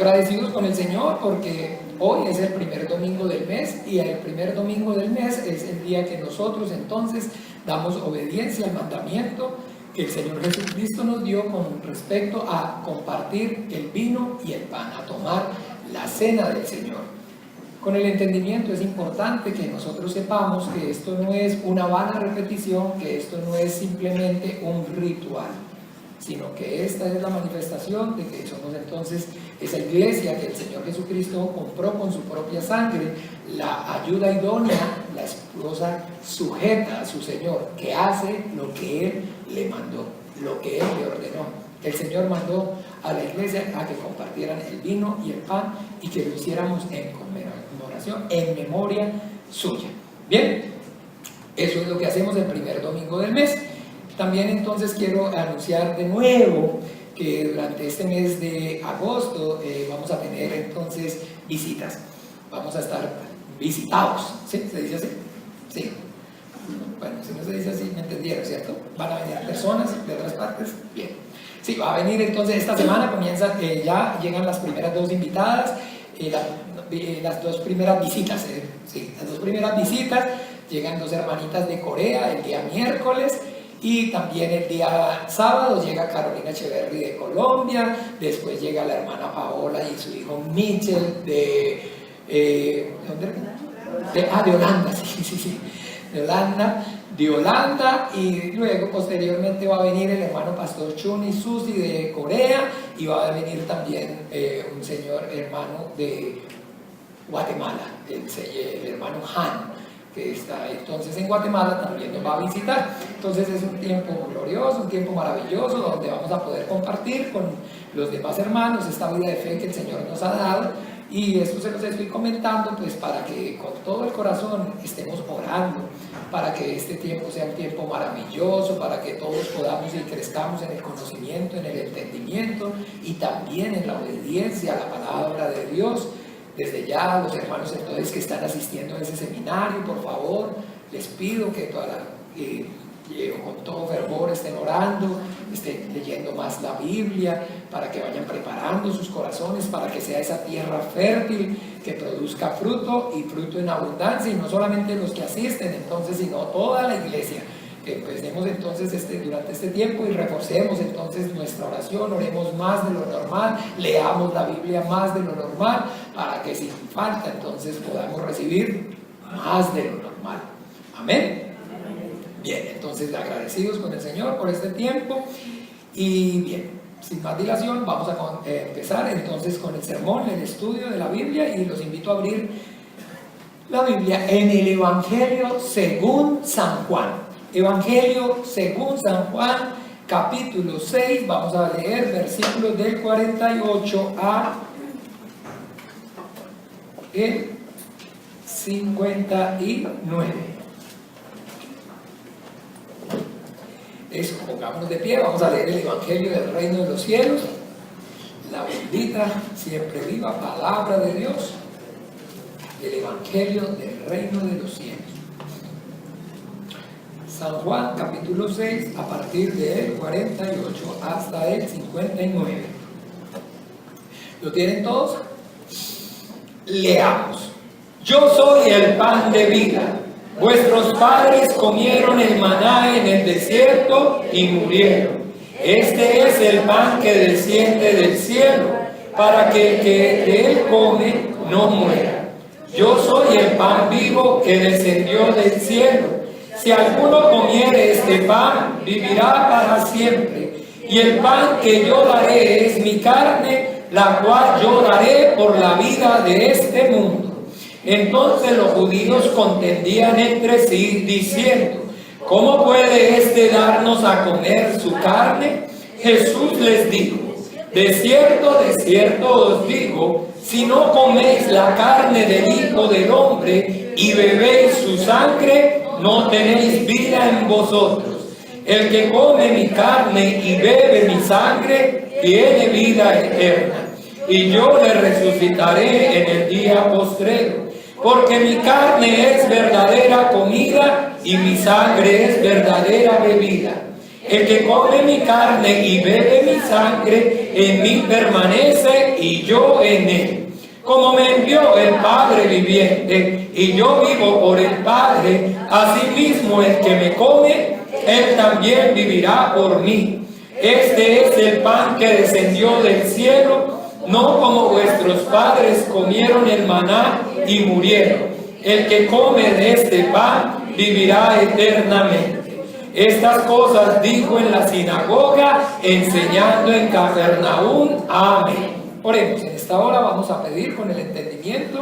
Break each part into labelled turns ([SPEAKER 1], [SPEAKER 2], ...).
[SPEAKER 1] agradecidos con el Señor porque hoy es el primer domingo del mes y el primer domingo del mes es el día que nosotros entonces damos obediencia al mandamiento que el Señor Jesucristo nos dio con respecto a compartir el vino y el pan, a tomar la cena del Señor. Con el entendimiento es importante que nosotros sepamos que esto no es una vana repetición, que esto no es simplemente un ritual, sino que esta es la manifestación de que somos entonces esa iglesia que el Señor Jesucristo compró con su propia sangre, la ayuda idónea, la esposa sujeta a su Señor, que hace lo que Él le mandó, lo que Él le ordenó. El Señor mandó a la iglesia a que compartieran el vino y el pan y que lo hiciéramos en conmemoración, en memoria suya. Bien, eso es lo que hacemos el primer domingo del mes. También entonces quiero anunciar de nuevo que durante este mes de agosto vamos a tener entonces visitas. Vamos a estar visitados, ¿sí? ¿Se dice así? Sí. Bueno, si no se dice así, me entendieron, ¿cierto? Van a venir personas de otras partes. Bien. Sí, va a venir entonces esta semana, comienza, ya llegan las primeras dos invitadas, las dos primeras visitas, sí, las dos primeras visitas, llegan dos hermanitas de Corea el día miércoles y también el día sábado llega Carolina Echeverry de Colombia, después llega la hermana Paola y su hijo Mitchell de Holanda, sí, de Holanda, y luego posteriormente va a venir el hermano Pastor Chun y Susi de Corea, y va a venir también un señor hermano de Guatemala, el hermano Han, que está entonces en Guatemala, también nos va a visitar. Entonces es un tiempo glorioso, un tiempo maravilloso, donde vamos a poder compartir con los demás hermanos esta vida de fe que el Señor nos ha dado. Y esto se los estoy comentando pues para que con todo el corazón estemos orando, para que este tiempo sea un tiempo maravilloso, para que todos podamos y crezcamos en el conocimiento, en el entendimiento y también en la obediencia a la palabra de Dios. Desde ya los hermanos entonces que están asistiendo a ese seminario, por favor, les pido que con todo fervor estén orando, estén leyendo más la Biblia, para que vayan preparando sus corazones, para que sea esa tierra fértil, que produzca fruto y fruto en abundancia, y no solamente los que asisten entonces, sino toda la iglesia. Que empecemos entonces durante este tiempo y reforcemos entonces nuestra oración, oremos más de lo normal, leamos la Biblia más de lo normal, para que sin falta entonces podamos recibir más de lo normal. Amén. Bien, entonces agradecidos con el Señor por este tiempo y bien, sin más dilación vamos a empezar entonces con el sermón, el estudio de la Biblia, y los invito a abrir la Biblia en el Evangelio según San Juan. Evangelio según San Juan, capítulo 6, vamos a leer versículos del 48 a el 59. Eso, pongámonos de pie, vamos a leer el Evangelio del Reino de los Cielos, la bendita, siempre viva palabra de Dios, el Evangelio del Reino de los Cielos. San Juan, capítulo 6, a partir del 48 hasta el 59. ¿Lo tienen todos? Leamos. Yo soy el pan de vida. Vuestros padres comieron el maná en el desierto y murieron. Este es el pan que desciende del cielo, para que el que de él come no muera. Yo soy el pan vivo que descendió del cielo. Si alguno comiere este pan, vivirá para siempre. Y el pan que yo daré es mi carne, la cual yo daré por la vida de este mundo. Entonces los judíos contendían entre sí, diciendo: ¿cómo puede éste darnos a comer su carne? Jesús les dijo: de cierto os digo, si no coméis la carne del Hijo del Hombre y bebéis su sangre, no tenéis vida en vosotros. El que come mi carne y bebe mi sangre tiene vida eterna, y yo le resucitaré en el día postrero, porque mi carne es verdadera comida y mi sangre es verdadera bebida. El que come mi carne y bebe mi sangre, en mí permanece y yo en él. Como me envió el Padre viviente y yo vivo por el Padre, asimismo el que me come, él también vivirá por mí. Este es el pan que descendió del cielo, no como vuestros padres comieron el maná y murieron. El que come de este pan vivirá eternamente. Estas cosas dijo en la sinagoga, enseñando en Capernaum. Amén. Oremos, en esta hora vamos a pedir con el entendimiento,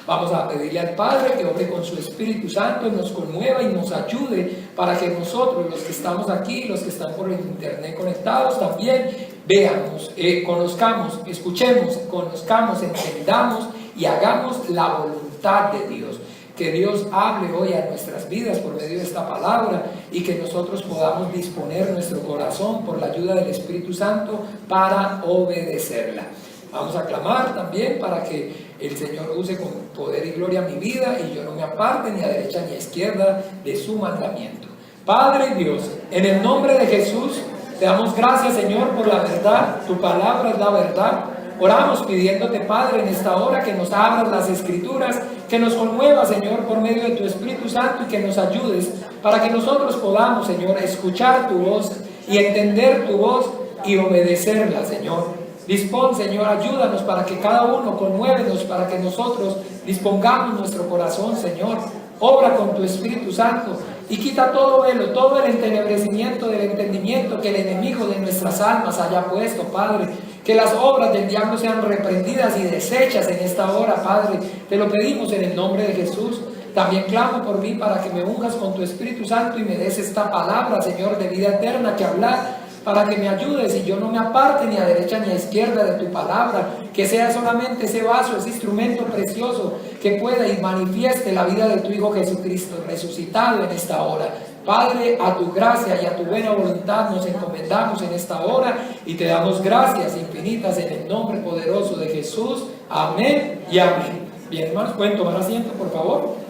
[SPEAKER 1] vamos a pedirle al Padre que obre con su Espíritu Santo, nos conmueva y nos ayude para que nosotros, los que estamos aquí, los que están por el internet conectados, también veamos, conozcamos, escuchemos, conozcamos, entendamos y hagamos la voluntad de Dios. Que Dios hable hoy a nuestras vidas por medio de esta palabra y que nosotros podamos disponer nuestro corazón por la ayuda del Espíritu Santo para obedecerla. Vamos a clamar también para que el Señor use con poder y gloria mi vida y yo no me aparte ni a derecha ni a izquierda de su mandamiento. Padre Dios, en el nombre de Jesús, te damos gracias, Señor, por la verdad. Tu palabra es la verdad. Oramos pidiéndote, Padre, en esta hora que nos abras las Escrituras, que nos conmueva, Señor, por medio de tu Espíritu Santo y que nos ayudes para que nosotros podamos, Señor, escuchar tu voz y entender tu voz y obedecerla, Señor. Dispón, Señor, ayúdanos para que cada uno, conmuévenos para que nosotros dispongamos nuestro corazón, Señor. Obra con tu Espíritu Santo y quita todo velo, todo el entenebrecimiento del entendimiento que el enemigo de nuestras almas haya puesto, Padre. Que las obras del diablo sean reprendidas y deshechas en esta hora, Padre. Te lo pedimos en el nombre de Jesús. También clamo por mí para que me ungas con tu Espíritu Santo y me des esta palabra, Señor, de vida eterna que hablar, para que me ayudes y yo no me aparte ni a derecha ni a izquierda de tu palabra, que sea solamente ese vaso, ese instrumento precioso que pueda y manifieste la vida de tu Hijo Jesucristo resucitado en esta hora. Padre, a tu gracia y a tu buena voluntad nos encomendamos en esta hora y te damos gracias infinitas en el nombre poderoso de Jesús. Amén y amén. Bien, hermanos, pueden tomar asiento, por favor.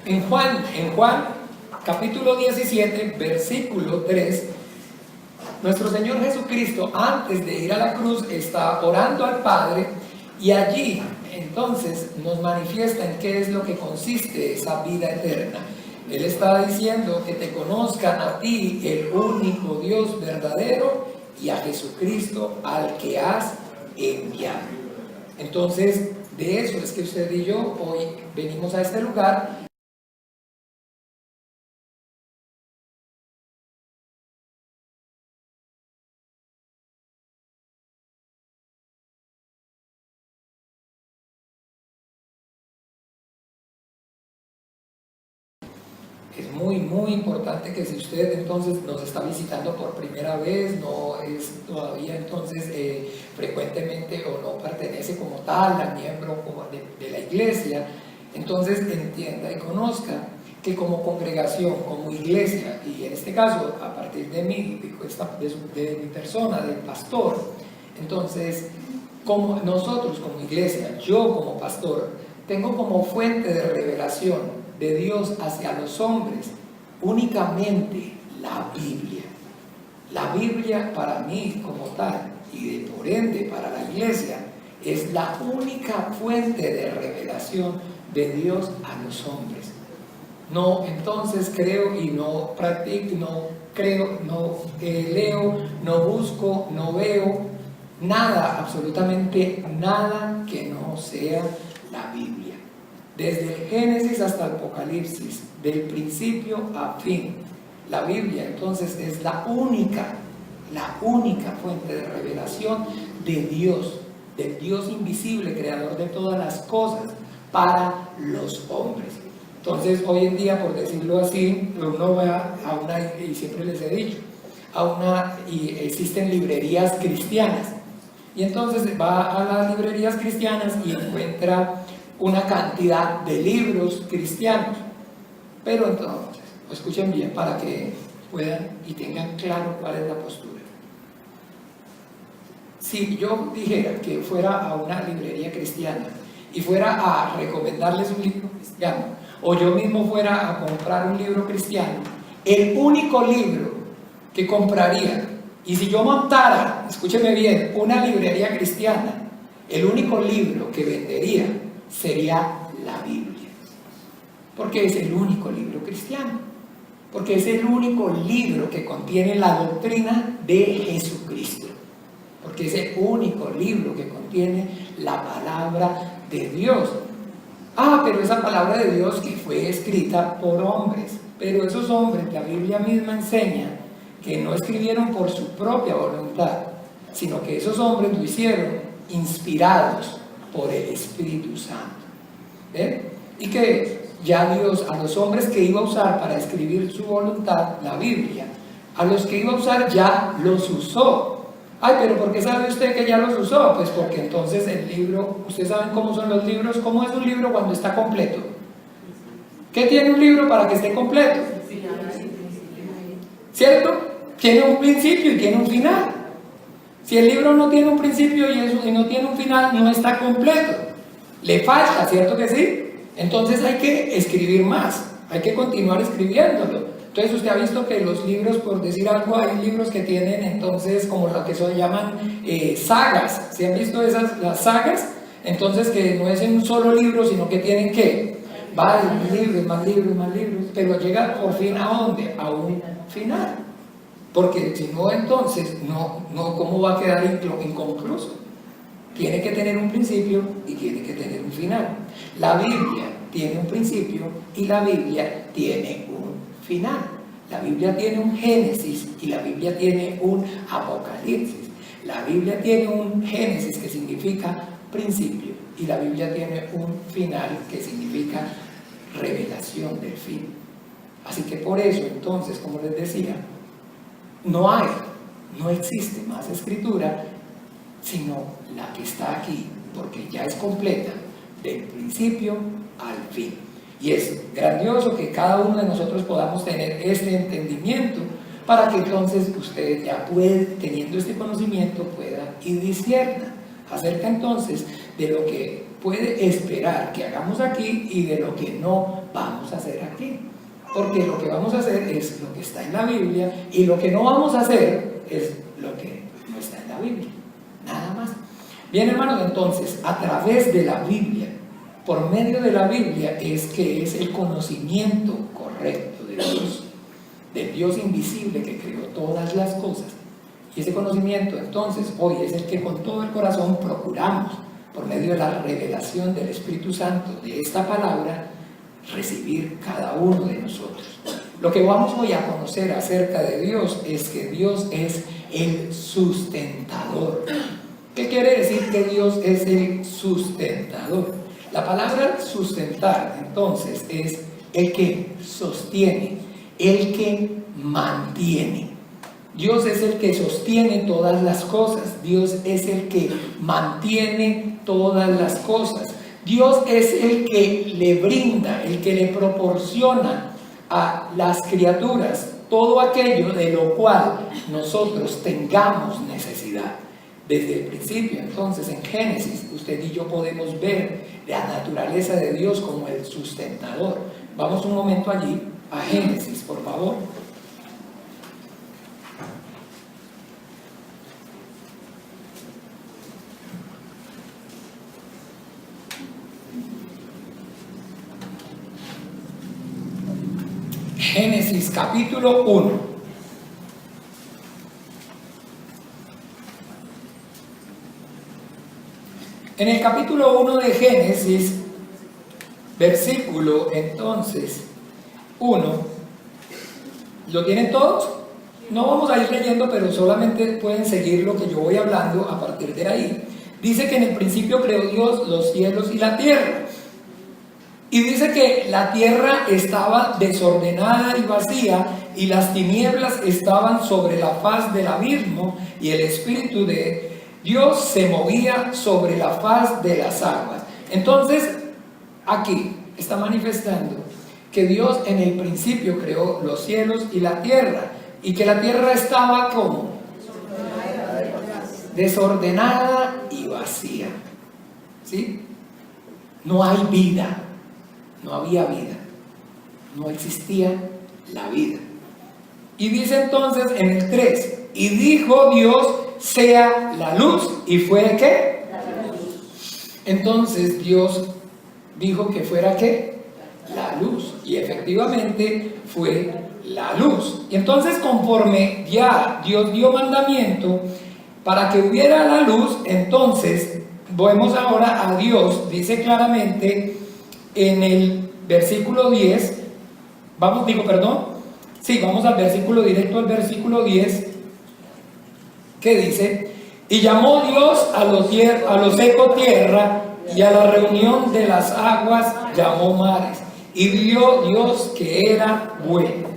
[SPEAKER 1] En Juan capítulo 17, versículo 3, nuestro Señor Jesucristo, antes de ir a la cruz, está orando al Padre y allí entonces nos manifiesta en qué es lo que consiste esa vida eterna. Él está diciendo que te conozcan a ti, el único Dios verdadero, y a Jesucristo al que has enviado. Entonces, de eso es que usted y yo hoy venimos a este lugar. Es muy importante que si usted entonces nos está visitando por primera vez, no es todavía entonces frecuentemente o no pertenece como tal al miembro de la iglesia, entonces entienda y conozca que como congregación, como iglesia, y en este caso a partir de mí, de mi persona, del pastor, entonces como nosotros como iglesia, yo como pastor, tengo como fuente de revelación de Dios hacia los hombres únicamente la Biblia. La Biblia para mí como tal y por ende para la iglesia es la única fuente de revelación de Dios a los hombres. No, entonces creo y no practico, no creo, no leo, no busco, no veo nada, absolutamente nada que no sea la Biblia. Desde el Génesis hasta el Apocalipsis, del principio a fin, la Biblia entonces es la única fuente de revelación de Dios, del Dios invisible, creador de todas las cosas, para los hombres. Entonces, hoy en día, por decirlo así, uno va a una, y siempre les he dicho, y existen librerías cristianas, y entonces va a las librerías cristianas y encuentra una cantidad de libros cristianos, pero entonces, escuchen bien para que puedan y tengan claro cuál es la postura. Si yo dijera que fuera a una librería cristiana y fuera a recomendarles un libro cristiano, o yo mismo fuera a comprar un libro cristiano, el único libro que compraría, y si yo montara, escúcheme bien, una librería cristiana, el único libro que vendería sería la Biblia, porque es el único libro cristiano, porque es el único libro que contiene la doctrina de Jesucristo, porque es el único libro que contiene la palabra de Dios. Pero esa palabra de Dios que fue escrita por hombres, pero esos hombres, la Biblia misma enseña que no escribieron por su propia voluntad, sino que esos hombres lo hicieron inspirados por el Espíritu Santo. Y que ya Dios a los hombres que iba a usar para escribir su voluntad, la Biblia, a los que iba a usar ya los usó. Pero ¿por qué sabe usted que ya los usó? Pues porque entonces el libro, ustedes saben cómo son los libros, cómo es un libro cuando está completo. ¿Qué tiene un libro para que esté completo? ¿Cierto? Tiene un principio y tiene un final. Si el libro no tiene un principio y no tiene un final, no está completo. Le falta, ¿cierto que sí? Entonces hay que escribir más, hay que continuar escribiéndolo. Entonces usted ha visto que los libros, por decir algo, hay libros que tienen entonces como lo que se llaman sagas. ¿Se han visto las sagas? Entonces que no es en un solo libro, sino que tienen ¿qué? Varios libros, más libros, más libros, pero llega por fin ¿a dónde? A un final. Porque si no, entonces, ¿cómo va a quedar inconcluso? Tiene que tener un principio y tiene que tener un final. La Biblia tiene un principio y la Biblia tiene un final. La Biblia tiene un Génesis y la Biblia tiene un Apocalipsis. La Biblia tiene un Génesis que significa principio y la Biblia tiene un final que significa revelación del fin. Así que por eso, entonces, como les decía, no existe más escritura sino la que está aquí, porque ya es completa, del principio al fin. Y es grandioso que cada uno de nosotros podamos tener este entendimiento para que entonces usted ya teniendo este conocimiento, pueda y discierna acerca entonces de lo que puede esperar que hagamos aquí y de lo que no vamos a hacer aquí. Porque lo que vamos a hacer es lo que está en la Biblia y lo que no vamos a hacer es lo que no está en la Biblia. Nada más. Bien, hermanos, entonces, a través de la Biblia, por medio de la Biblia, es el conocimiento correcto de Dios, del Dios invisible que creó todas las cosas. Y ese conocimiento, entonces, hoy es el que con todo el corazón procuramos, por medio de la revelación del Espíritu Santo de esta palabra, recibir cada uno de nosotros. Lo que vamos hoy a conocer acerca de Dios es que Dios es el sustentador. ¿Qué quiere decir que Dios es el sustentador? La palabra sustentar, entonces, es el que sostiene, el que mantiene. Dios es el que sostiene todas las cosas. Dios es el que mantiene todas las cosas. Dios es el que le brinda, el que le proporciona a las criaturas todo aquello de lo cual nosotros tengamos necesidad. Desde el principio, entonces, en Génesis, usted y yo podemos ver la naturaleza de Dios como el sustentador. Vamos un momento allí a Génesis, por favor. Génesis capítulo 1. En el capítulo 1 de Génesis, versículo entonces 1, ¿lo tienen todos? No vamos a ir leyendo, pero solamente pueden seguir lo que yo voy hablando a partir de ahí. Dice que en el principio creó Dios los cielos y la tierra. Y dice que la tierra estaba desordenada y vacía, y las tinieblas estaban sobre la faz del abismo, y el Espíritu de Dios se movía sobre la faz de las aguas. Entonces, aquí está manifestando que Dios en el principio creó los cielos y la tierra, y que la tierra estaba como desordenada y vacía. ¿Sí? no hay vida, no había vida, no existía la vida. Y dice entonces en el 3, y dijo Dios, sea la luz, y fue ¿qué?
[SPEAKER 2] La luz.
[SPEAKER 1] Entonces Dios dijo que fuera ¿qué? La luz, y efectivamente fue la luz. Y entonces conforme ya Dios dio mandamiento para que hubiera la luz, entonces vemos ahora a Dios, dice claramente en el versículo 10, vamos al versículo directo, al versículo 10, que dice, y llamó Dios a lo seco tierra, y a la reunión de las aguas llamó mares, y vio Dios que era bueno.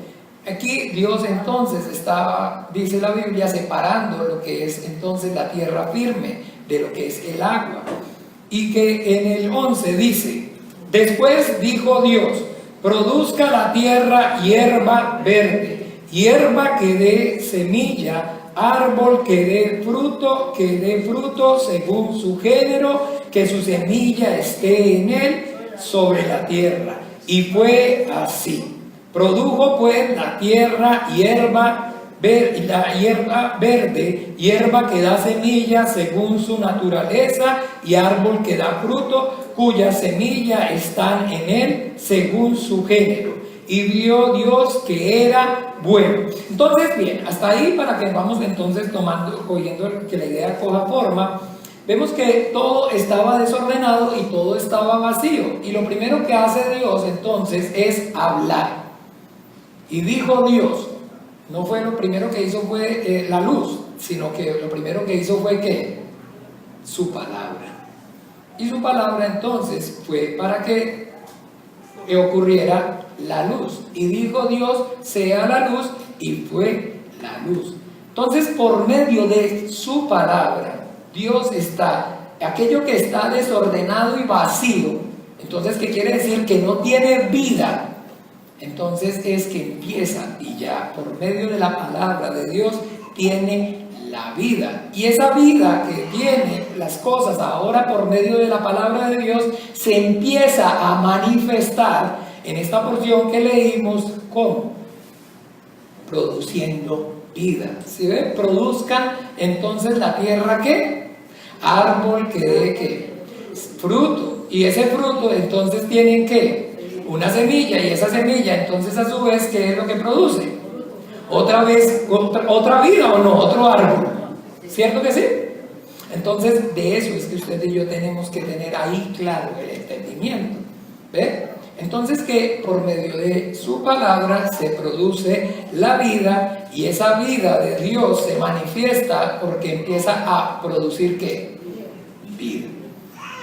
[SPEAKER 1] Aquí Dios entonces estaba, dice la Biblia, separando lo que es entonces la tierra firme de lo que es el agua. Y que en el 11 dice, después dijo Dios, produzca la tierra hierba verde, hierba que dé semilla, árbol que dé fruto según su género, que su semilla esté en él sobre la tierra. Y fue así. Produjo pues la tierra hierba verde, hierba que da semilla según su naturaleza, y árbol que da fruto, cuya semilla están en él según su género. Y vio Dios que era bueno. Entonces, bien, hasta ahí para que vamos entonces oyendo que la idea coja forma. Vemos que todo estaba desordenado y todo estaba vacío. Y lo primero que hace Dios entonces es hablar. Y dijo Dios, no fue lo primero que hizo fue la luz, sino que lo primero que hizo fue ¿qué? Su palabra. Y su palabra entonces fue para que ocurriera la luz. Y dijo Dios, sea la luz, y fue la luz. Entonces, por medio de su palabra, Dios aquello que está desordenado y vacío, entonces, ¿qué quiere decir? Que no tiene vida. Entonces es que empieza, y ya por medio de la palabra de Dios tiene la vida. Y esa vida que tiene las cosas ahora por medio de la palabra de Dios se empieza a manifestar en esta porción que leímos, ¿cómo? Produciendo vida. ¿Sí ven? Produzcan entonces la tierra ¿qué? Árbol que dé ¿qué? Fruto. Y ese fruto entonces tienen ¿qué? Una semilla, y esa semilla entonces a su vez ¿qué es lo que produce? Otra vez, otra vida, ¿o no? Otro árbol, ¿cierto que sí? Entonces de eso es que usted y yo tenemos que tener ahí claro el entendimiento, ¿ve? Entonces que por medio de su palabra se produce la vida, y esa vida de Dios se manifiesta porque empieza a producir ¿qué? Vida.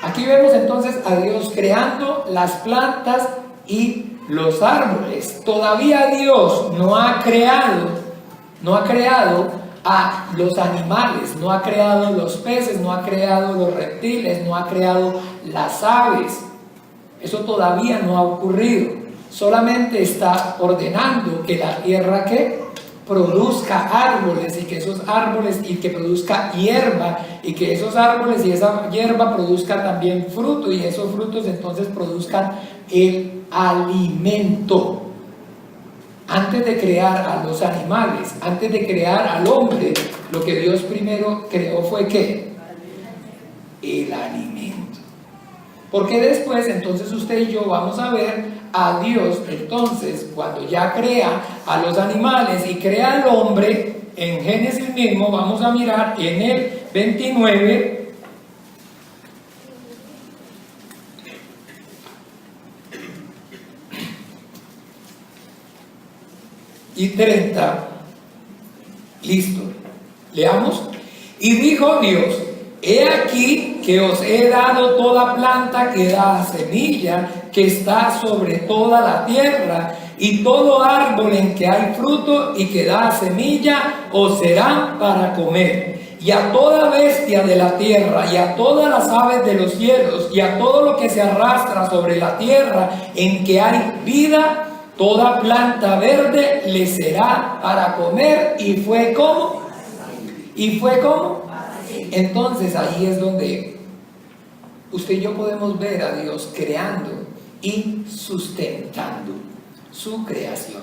[SPEAKER 1] Aquí vemos entonces a Dios creando las plantas y los árboles. Todavía Dios no ha creado a los animales, no ha creado los peces, no ha creado los reptiles, no ha creado las aves. Eso todavía no ha ocurrido. Solamente está ordenando que la tierra ¿qué? Produzca árboles, y que esos árboles, y que produzca hierba, y que esos árboles y esa hierba produzcan también fruto, y esos frutos entonces produzcan el alimento. Antes de crear a los animales, antes de crear al hombre, lo que Dios primero creó fue ¿qué? El alimento. Porque después entonces usted y yo vamos a ver a Dios entonces cuando ya crea a los animales y crea al hombre. En Génesis mismo vamos a mirar en el 29 y 30. Listo, leamos. Y dijo Dios, he aquí que os he dado toda planta que da semilla, que está sobre toda la tierra, y todo árbol en que hay fruto y que da semilla os serán para comer. Y a toda bestia de la tierra, y a todas las aves de los cielos, y a todo lo que se arrastra sobre la tierra en que hay vida, toda planta verde le será para comer. Y fue como. ¿Y fue como? Entonces ahí es donde usted y yo podemos ver a Dios creando y sustentando su creación.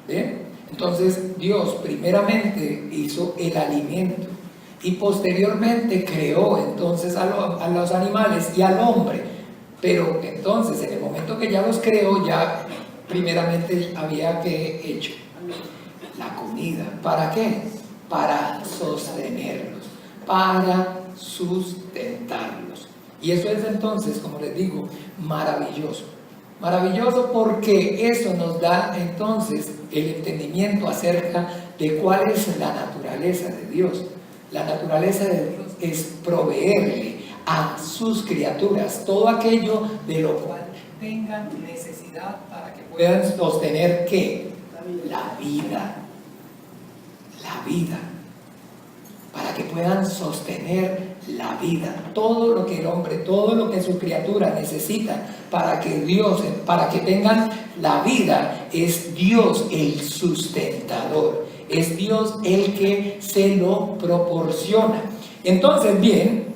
[SPEAKER 1] ¿Bien? Entonces Dios primeramente hizo el alimento y posteriormente creó entonces a los animales y al hombre. Pero entonces en el momento que ya los creó, ya primeramente había que hecho la comida. ¿Para qué? Para sostenerlos, para sustentarlos. Y eso es entonces, como les digo, maravilloso. Maravilloso porque eso nos da entonces el entendimiento acerca de cuál es la naturaleza de Dios. La naturaleza de Dios es proveerle a sus criaturas todo aquello de lo cual tengan necesidad para que puedan sostener ¿qué? La vida. La vida. Para que puedan sostener la vida. Todo lo que el hombre, todo lo que su criatura necesita para que Dios, para que tengan la vida, es Dios el sustentador. Es Dios el que se lo proporciona. Entonces, bien,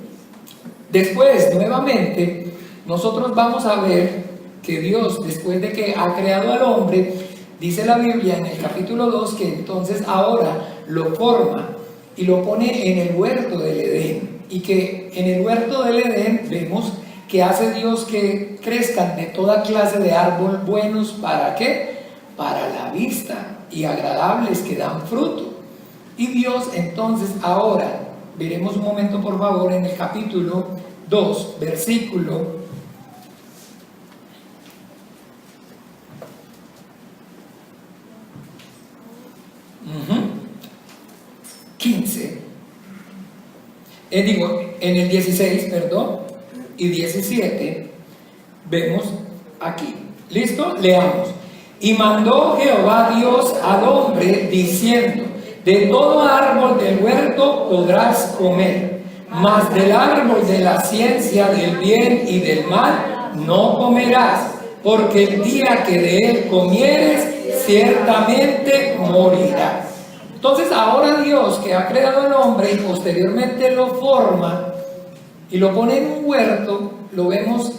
[SPEAKER 1] después nuevamente nosotros vamos a ver que Dios, después de que ha creado al hombre, dice la Biblia en el capítulo 2 que entonces ahora lo forma y lo pone en el huerto del Edén. Y que en el huerto del Edén vemos que hace Dios que crezcan de toda clase de árbol buenos. ¿Para qué? Para la vista y agradables que dan fruto. Y Dios entonces ahora, veremos un momento por favor en el capítulo 2, versículo 15, en el 16, perdón, y 17, vemos aquí. ¿Listo? Leamos. Y mandó Jehová Dios al hombre diciendo: de todo árbol del huerto podrás comer, mas del árbol de la ciencia del bien y del mal no comerás, porque el día que de él comieres, ciertamente morirás. Entonces ahora Dios, que ha creado al hombre y posteriormente lo forma y lo pone en un huerto, lo vemos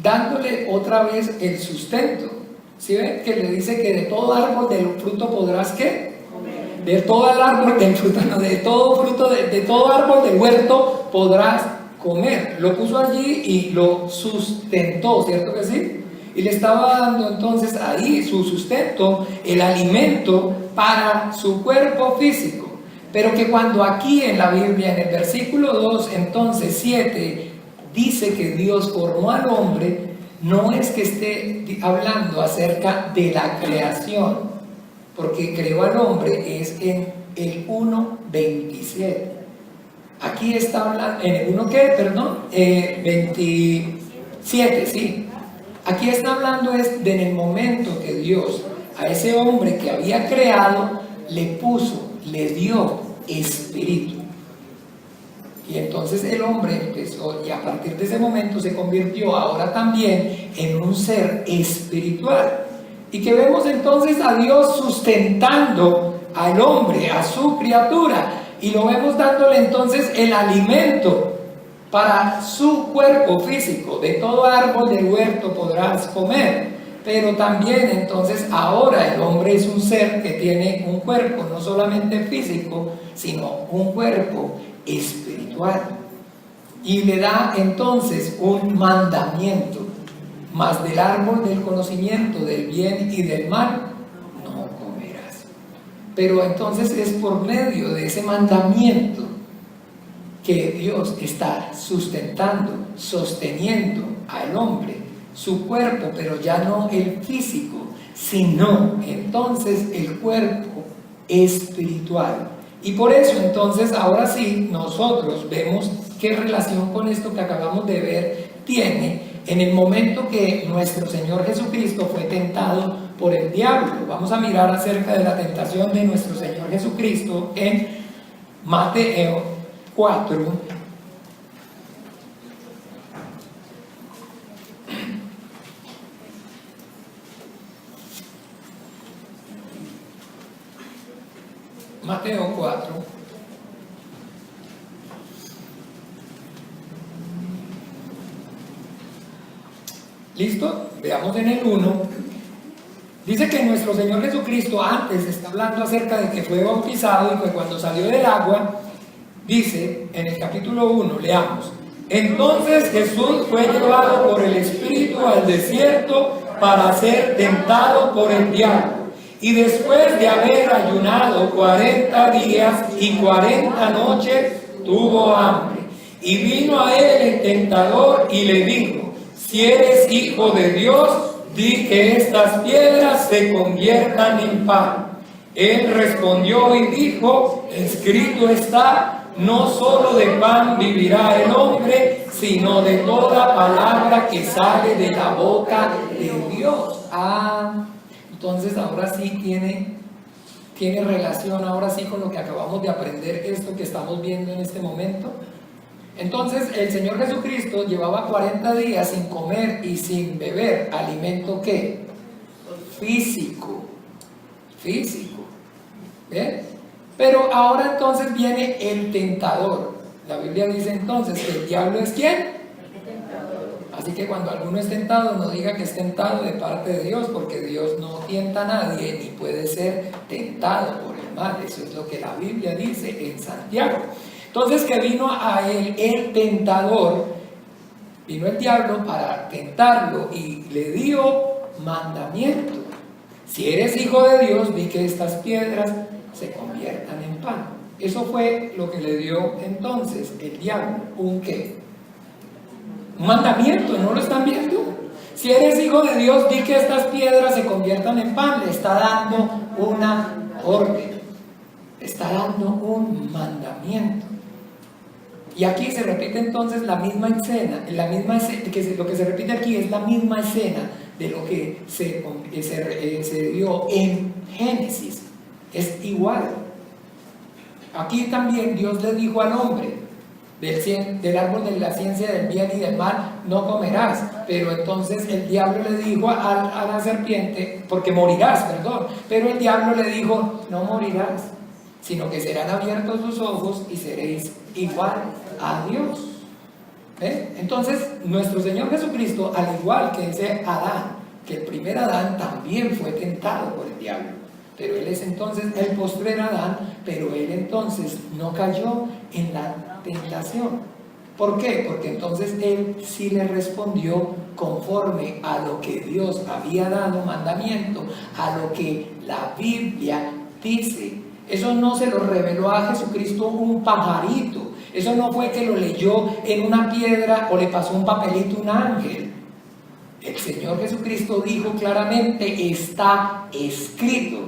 [SPEAKER 1] dándole otra vez el sustento. ¿Sí ven? Que le dice que de todo árbol del fruto podrás ¿qué? Comer. De todo el árbol del fruto, no, de todo fruto, de todo árbol del huerto podrás comer. Lo puso allí y lo sustentó, ¿cierto que sí? Y le estaba dando entonces ahí su sustento, el alimento para su cuerpo físico. Pero que cuando aquí en la Biblia, en el versículo 2, entonces 7, dice que Dios formó al hombre, no es que esté hablando acerca de la creación, porque creó al hombre es en el 1:27. Aquí está hablando, en el 1 ¿qué? Perdón, 27, sí. Aquí está hablando es de en el momento que Dios a ese hombre que había creado le puso, le dio espíritu. Y entonces el hombre empezó, y a partir de ese momento se convirtió ahora también en un ser espiritual. Y que vemos entonces a Dios sustentando al hombre, a su criatura, y lo vemos dándole entonces el alimento para su cuerpo físico. De todo árbol del huerto podrás comer. Pero también entonces ahora el hombre es un ser que tiene un cuerpo no solamente físico, sino un cuerpo espiritual. Y le da entonces un mandamiento: mas del árbol del conocimiento del bien y del mal no comerás. Pero entonces es por medio de ese mandamiento que Dios está sustentando, sosteniendo al hombre, su cuerpo, pero ya no el físico, sino entonces el cuerpo espiritual. Y por eso entonces ahora sí nosotros vemos qué relación con esto que acabamos de ver tiene en el momento que nuestro Señor Jesucristo fue tentado por el diablo. Vamos a mirar acerca de la tentación de nuestro Señor Jesucristo en Mateo 4, Mateo 4, ¿Listo? Veamos en el 1. Dice que nuestro Señor Jesucristo antes está hablando acerca de que fue bautizado y que cuando salió del agua, dice en el capítulo 1, leamos: entonces Jesús fue llevado por el Espíritu al desierto para ser tentado por el diablo. Y después de haber ayunado 40 días y 40 noches, tuvo hambre. Y vino a él el tentador y le dijo: si eres hijo de Dios, di que estas piedras se conviertan en pan. Él respondió y dijo: escrito está, no solo de pan vivirá el hombre, sino de toda palabra que sale de la boca de Dios. Entonces ahora sí tiene relación, ahora sí, con lo que acabamos de aprender, esto que estamos viendo en este momento. Entonces el Señor Jesucristo llevaba 40 días sin comer y sin beber alimento ¿qué? Físico. ¿Ven? Pero ahora entonces viene el tentador. La Biblia dice entonces que el diablo es ¿quién? Así que cuando alguno es tentado, no diga que es tentado de parte de Dios, porque Dios no tienta a nadie ni puede ser tentado por el mal. Eso es lo que la Biblia dice en Santiago. Entonces que vino a él el tentador, vino el diablo para tentarlo y le dio mandamiento. Si eres hijo de Dios, di que estas piedras se conviertan en pan. Eso fue lo que le dio entonces el diablo. ¿Un qué? Un mandamiento, ¿no lo están viendo? Si eres hijo de Dios, di que estas piedras se conviertan en pan. Le está dando una orden, está dando un mandamiento. Y aquí se repite entonces la misma escena, lo que se repite aquí es la misma escena de lo que se dio en Génesis. Es igual. Aquí también Dios le dijo al hombre: del árbol de la ciencia del bien y del mal no comerás. Pero entonces el diablo le dijo a la serpiente, porque morirás, perdón. Pero el diablo le dijo: no morirás, sino que serán abiertos tus ojos y seréis igual a Dios. Entonces nuestro Señor Jesucristo, al igual que ese Adán, que el primer Adán también fue tentado por el diablo, pero él es entonces el postrer Adán, pero él entonces no cayó en la tentación. ¿Por qué? Porque entonces él sí le respondió conforme a lo que Dios había dado mandamiento, a lo que la Biblia dice. Eso no se lo reveló a Jesucristo un pajarito. Eso no fue que lo leyó en una piedra o le pasó un papelito a un ángel. El Señor Jesucristo dijo claramente: está escrito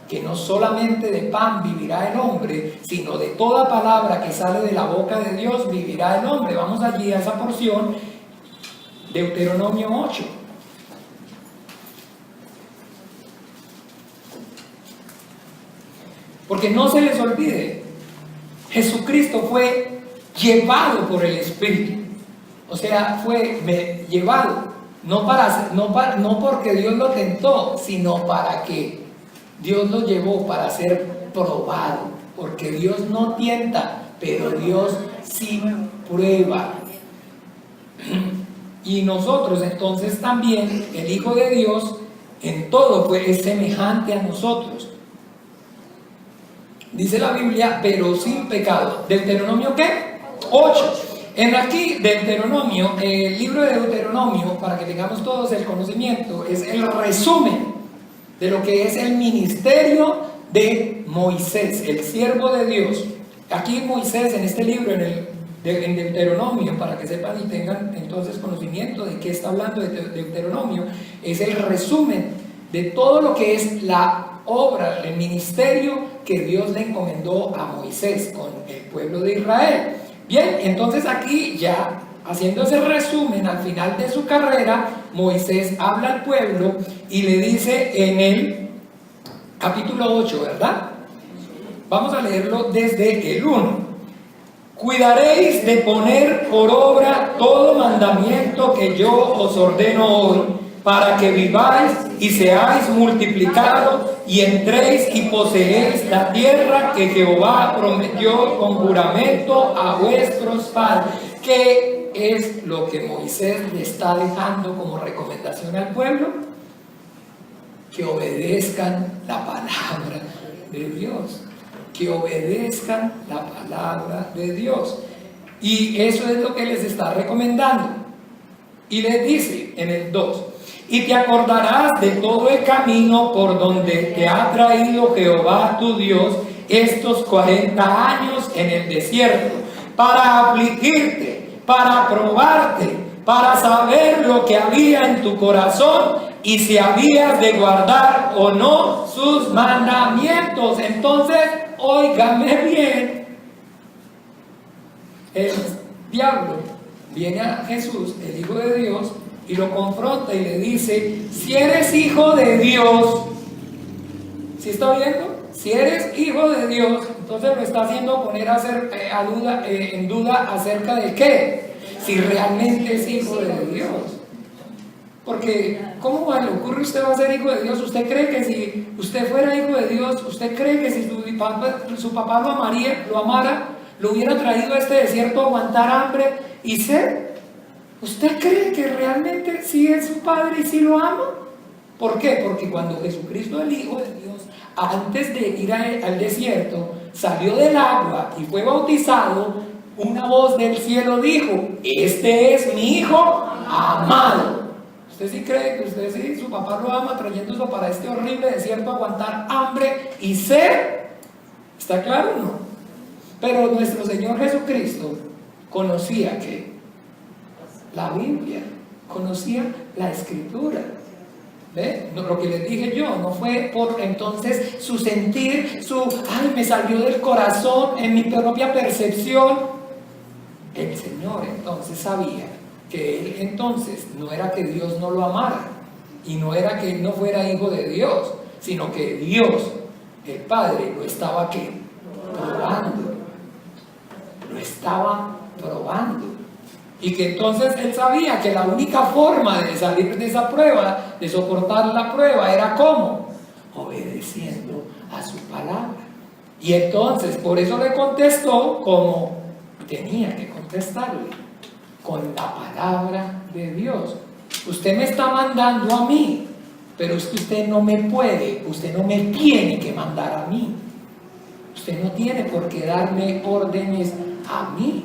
[SPEAKER 1] que no solamente de pan vivirá el hombre, sino de toda palabra que sale de la boca de Dios vivirá el hombre. Vamos allí a esa porción, Deuteronomio 8. Porque no se les olvide, Jesucristo fue llevado por el Espíritu. O sea, fue llevado, no porque Dios lo tentó, sino para que Dios lo llevó para ser probado. Porque Dios no tienta, pero Dios sí prueba. Y nosotros entonces también, el Hijo de Dios, en todo es semejante a nosotros. Dice la Biblia, pero sin pecado. ¿Deuteronomio qué? 8. En aquí, Deuteronomio, el libro de Deuteronomio, para que tengamos todos el conocimiento, es el resumen de lo que es el ministerio de Moisés, el siervo de Dios. Aquí Moisés, en este libro, en Deuteronomio, para que sepan y tengan entonces conocimiento de qué está hablando de Deuteronomio, es el resumen de todo lo que es la obra, el ministerio que Dios le encomendó a Moisés con el pueblo de Israel. Bien, entonces aquí ya haciendo ese resumen, al final de su carrera, Moisés habla al pueblo y le dice en el capítulo 8, ¿verdad? Vamos a leerlo desde el 1. Cuidaréis de poner por obra todo mandamiento que yo os ordeno hoy, para que viváis y seáis multiplicados y entréis y poseéis la tierra que Jehová prometió con juramento a vuestros padres. Que es lo que Moisés le está dejando como recomendación al pueblo? Que obedezcan la palabra de Dios. Que obedezcan la palabra de Dios. Y eso es lo que les está recomendando. Y les dice en el 2: y te acordarás de todo el camino por donde te ha traído Jehová tu Dios estos 40 años en el desierto, para afligirte, para probarte, para saber lo que había en tu corazón y si habías de guardar o no sus mandamientos. Entonces, óigame bien, el diablo viene a Jesús, el Hijo de Dios, y lo confronta y le dice: si eres hijo de Dios, ¿sí está viendo? Si eres hijo de Dios, entonces lo está haciendo poner en duda acerca de qué, si realmente es hijo de Dios. Porque ¿cómo le ocurre a usted va a ser hijo de Dios? ¿Usted cree que si usted fuera hijo de Dios, usted cree que si su papá lo amara, lo hubiera traído a este desierto a aguantar hambre y sed? ¿Usted cree que realmente sí es su padre y sí lo ama? ¿Por qué? Porque cuando Jesucristo, el Hijo de Dios, antes de ir al desierto, salió del agua y fue bautizado, una voz del cielo dijo: este es mi Hijo amado. ¿Usted sí cree que usted sí, su papá lo ama trayéndolo para este horrible desierto a aguantar hambre y sed? ¿Está claro o no? Pero nuestro Señor Jesucristo conocía que la Biblia, conocía la Escritura. ¿Ve? Lo que les dije yo, no fue por entonces su sentir, me salió del corazón, en mi propia percepción. El Señor entonces sabía que él entonces no era que Dios no lo amara, y no era que él no fuera hijo de Dios, sino que Dios, el Padre, lo estaba ¿qué? Probando. Lo estaba probando. Y que entonces él sabía que la única forma de salir de esa prueba, de soportar la prueba, era ¿cómo? Obedeciendo a su palabra. Y entonces por eso le contestó como tenía que contestarle, con la palabra de Dios. Usted me está mandando a mí, pero es que usted no me puede, usted no me tiene que mandar a mí. Usted no tiene por qué darme órdenes a mí.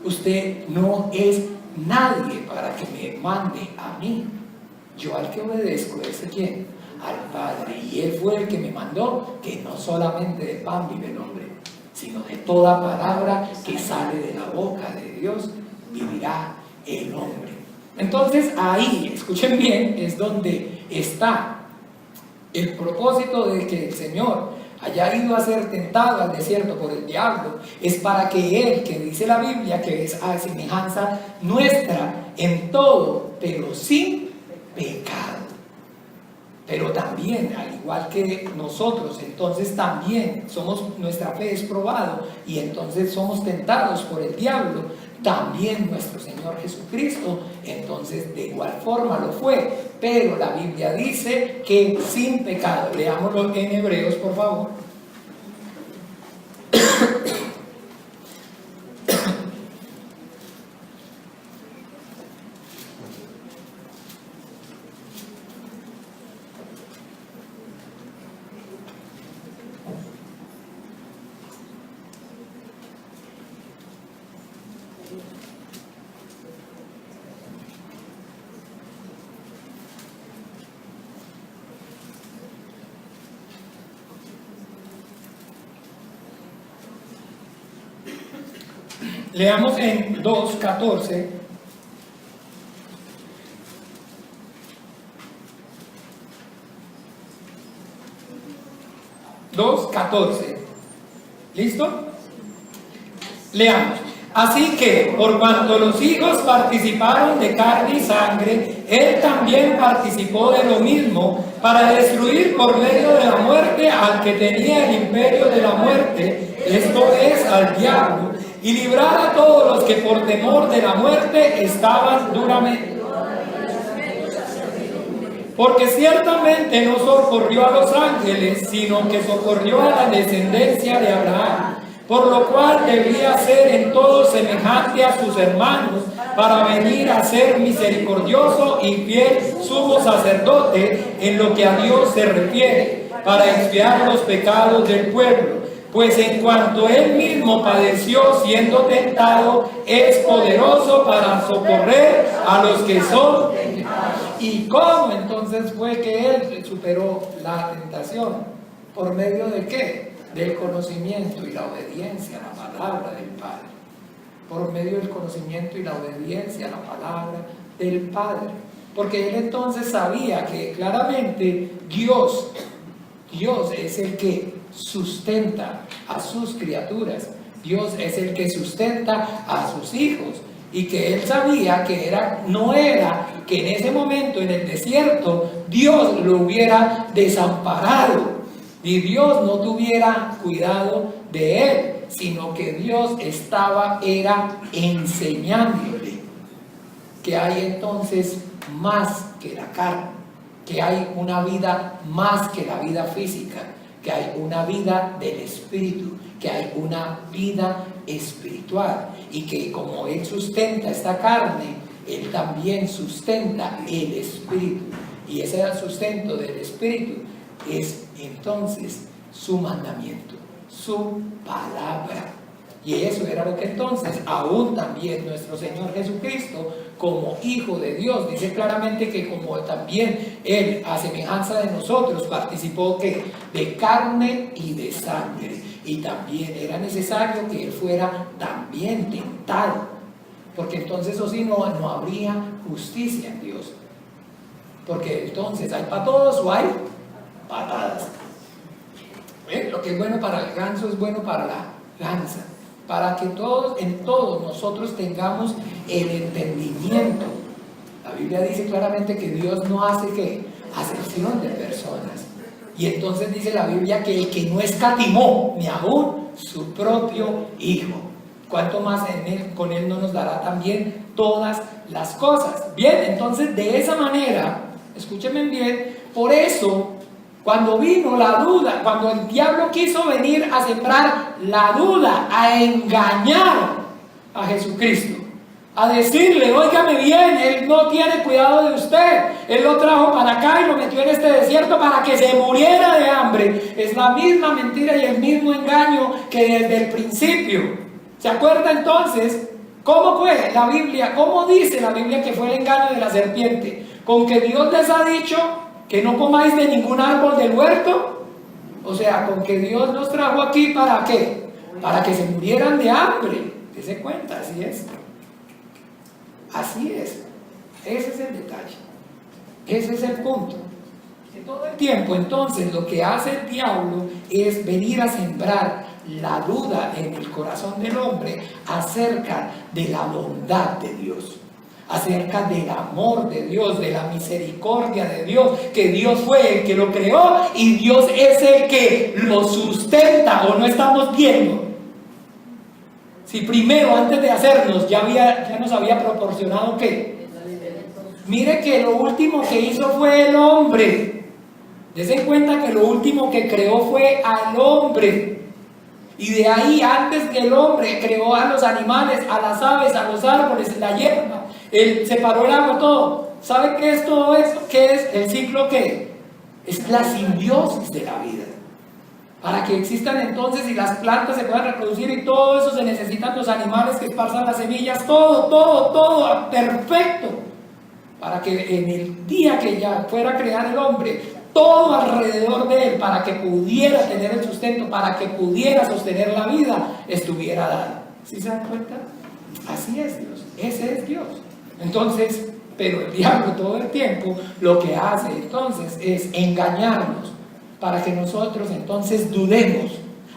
[SPEAKER 1] Usted no es nadie para que me mande a mí. Yo al que obedezco es ¿a quién? Al Padre. Y Él fue el que me mandó, que no solamente de pan vive el hombre, sino de toda palabra que sale de la boca de Dios, vivirá el hombre. Entonces ahí, escuchen bien, es donde está el propósito de que el Señor haya ido a ser tentado al desierto por el diablo. Es para que Él, que dice la Biblia que es a semejanza nuestra en todo, pero sin pecado. Pero también, al igual que nosotros, entonces también nuestra fe es probado y entonces somos tentados por el diablo. También nuestro Señor Jesucristo, entonces de igual forma lo fue, pero la Biblia dice que sin pecado. Leámoslo en Hebreos, por favor. Leamos en 2:14. ¿Listo? Leamos. Así que, por cuanto los hijos participaron de carne y sangre, Él también participó de lo mismo, para destruir por medio de la muerte al que tenía el imperio de la muerte, esto es, al diablo, y librar a todos los que por temor de la muerte estaban duramente. Porque ciertamente no socorrió a los ángeles, sino que socorrió a la descendencia de Abraham, por lo cual debía ser en todo semejante a sus hermanos, para venir a ser misericordioso y fiel sumo sacerdote en lo que a Dios se refiere, para expiar los pecados del pueblo. Pues en cuanto él mismo padeció siendo tentado, es poderoso para socorrer a los que son tentados. ¿Y cómo entonces fue que él superó la tentación? ¿Por medio de qué? Del conocimiento y la obediencia a la palabra del Padre. Por medio del conocimiento y la obediencia a la palabra del Padre. Porque él entonces sabía que claramente Dios es el que sustenta a sus criaturas. Dios es el que sustenta a sus hijos. Y que él sabía que no era que en ese momento en el desierto Dios lo hubiera desamparado y Dios no tuviera cuidado de él, sino que Dios era enseñándole que hay entonces más que la carne, que hay una vida más que la vida física, que hay una vida del espíritu, que hay una vida espiritual, y que como él sustenta esta carne, él también sustenta el espíritu, y ese sustento del espíritu es entonces su mandamiento, su palabra. Y eso era lo que entonces aún también nuestro Señor Jesucristo, como Hijo de Dios, dice claramente que como también Él, a semejanza de nosotros, participó de carne y de sangre. Y también era necesario que Él fuera también tentado, porque entonces eso sí no habría justicia en Dios. Porque entonces hay para todos o hay patadas. Lo que es bueno para el ganso es bueno para la gansa. Para que en todos nosotros tengamos el entendimiento. La Biblia dice claramente que Dios no hace acepción de personas. Y entonces dice la Biblia que el que no escatimó ni aún su propio Hijo, cuánto más con Él no nos dará también todas las cosas. Bien, entonces de esa manera, escúchenme bien, por eso cuando vino la duda, cuando el diablo quiso venir a sembrar la duda, a engañar a Jesucristo, a decirle, óigame bien, Él no tiene cuidado de usted, Él lo trajo para acá y lo metió en este desierto para que se muriera de hambre. Es la misma mentira y el mismo engaño que desde el principio. ¿Se acuerda entonces cómo fue la Biblia? ¿Cómo dice la Biblia que fue el engaño de la serpiente? Con que Dios les ha dicho que no comáis de ningún árbol del huerto. O sea, con que Dios nos trajo aquí ¿para qué? Para que se murieran de hambre. ¿Se cuenta? Así es. Así es. Ese es el detalle. Ese es el punto. Que todo el tiempo entonces lo que hace el diablo es venir a sembrar la duda en el corazón del hombre acerca de la bondad de Dios, acerca del amor de Dios, de la misericordia de Dios, que Dios fue el que lo creó y Dios es el que lo sustenta. ¿O no estamos viendo? Si primero, antes de hacernos, ya nos había proporcionado ¿qué? Mire que lo último que hizo fue el hombre. Dese cuenta que lo último que creó fue al hombre. Y de ahí, antes que el hombre, creó a los animales, a las aves, a los árboles, la hierba. Él separó el agua, todo. ¿Sabe qué es todo eso? ¿Qué es el ciclo qué? Es la simbiosis de la vida. Para que existan entonces y las plantas se puedan reproducir y todo eso se necesitan los animales que esparzan las semillas, todo, perfecto. Para que en el día que ya fuera a crear el hombre, todo alrededor de él, para que pudiera tener el sustento, para que pudiera sostener la vida, estuviera dado. ¿Sí se dan cuenta? Así es Dios, ese es Dios. Entonces, pero el diablo todo el tiempo lo que hace entonces es engañarnos, para que nosotros entonces dudemos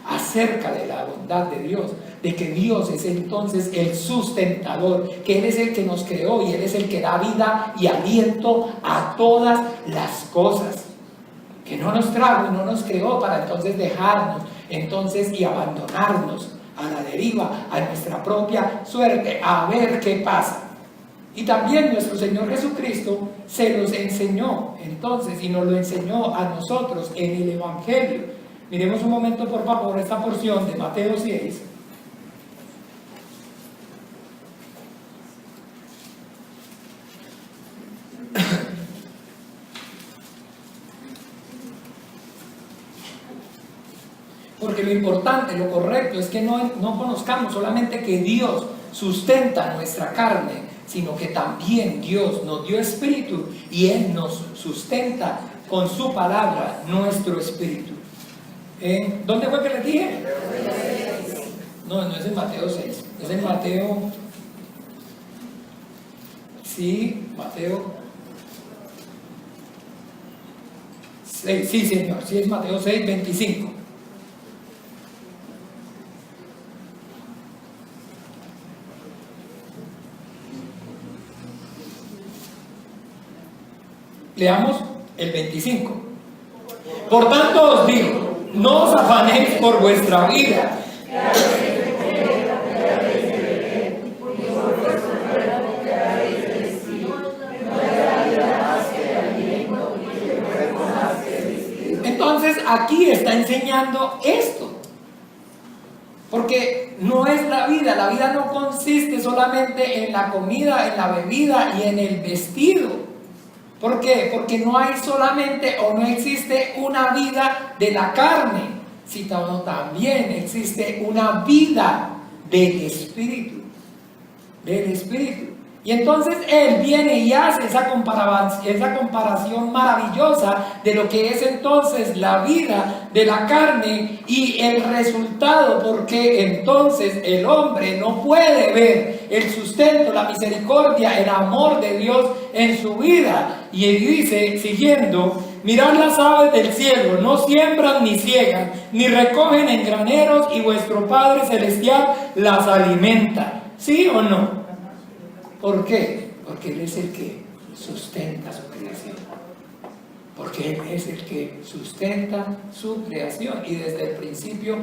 [SPEAKER 1] acerca de la bondad de Dios, de que Dios es entonces el sustentador, que Él es el que nos creó y Él es el que da vida y aliento a todas las cosas, que no nos trajo y no nos creó para entonces dejarnos entonces y abandonarnos a la deriva, a nuestra propia suerte, a ver qué pasa. Y también nuestro Señor Jesucristo se los enseñó entonces y nos lo enseñó a nosotros en el Evangelio. Miremos un momento por favor esta porción de Mateo 6. Porque lo importante, lo correcto es que no conozcamos solamente que Dios sustenta nuestra carne, sino que también Dios nos dio espíritu y Él nos sustenta con su palabra nuestro espíritu. ¿Dónde fue que les dije? No, no es en Mateo 6, es en Mateo. Sí, Mateo 6, sí señor, sí es Mateo 6, 25. Leamos el 25. Por tanto os digo, no os afanéis por vuestra vida. Entonces aquí está enseñando esto. Porque no es la vida no consiste solamente en la comida, en la bebida y en el vestido. ¿Por qué? Porque no hay solamente o no existe una vida de la carne, sino también existe una vida del Espíritu. Del Espíritu. Y entonces Él viene y hace esa comparación maravillosa de lo que es entonces la vida de la carne y el resultado, porque entonces el hombre no puede ver el sustento, la misericordia, el amor de Dios en su vida. Y Él dice, siguiendo, mirad las aves del cielo, no siembran ni ciegan, ni recogen en graneros, y vuestro Padre Celestial las alimenta. ¿Sí o no? ¿Por qué? Porque Él es el que sustenta su creación. Porque Él es el que sustenta su creación. Y desde el principio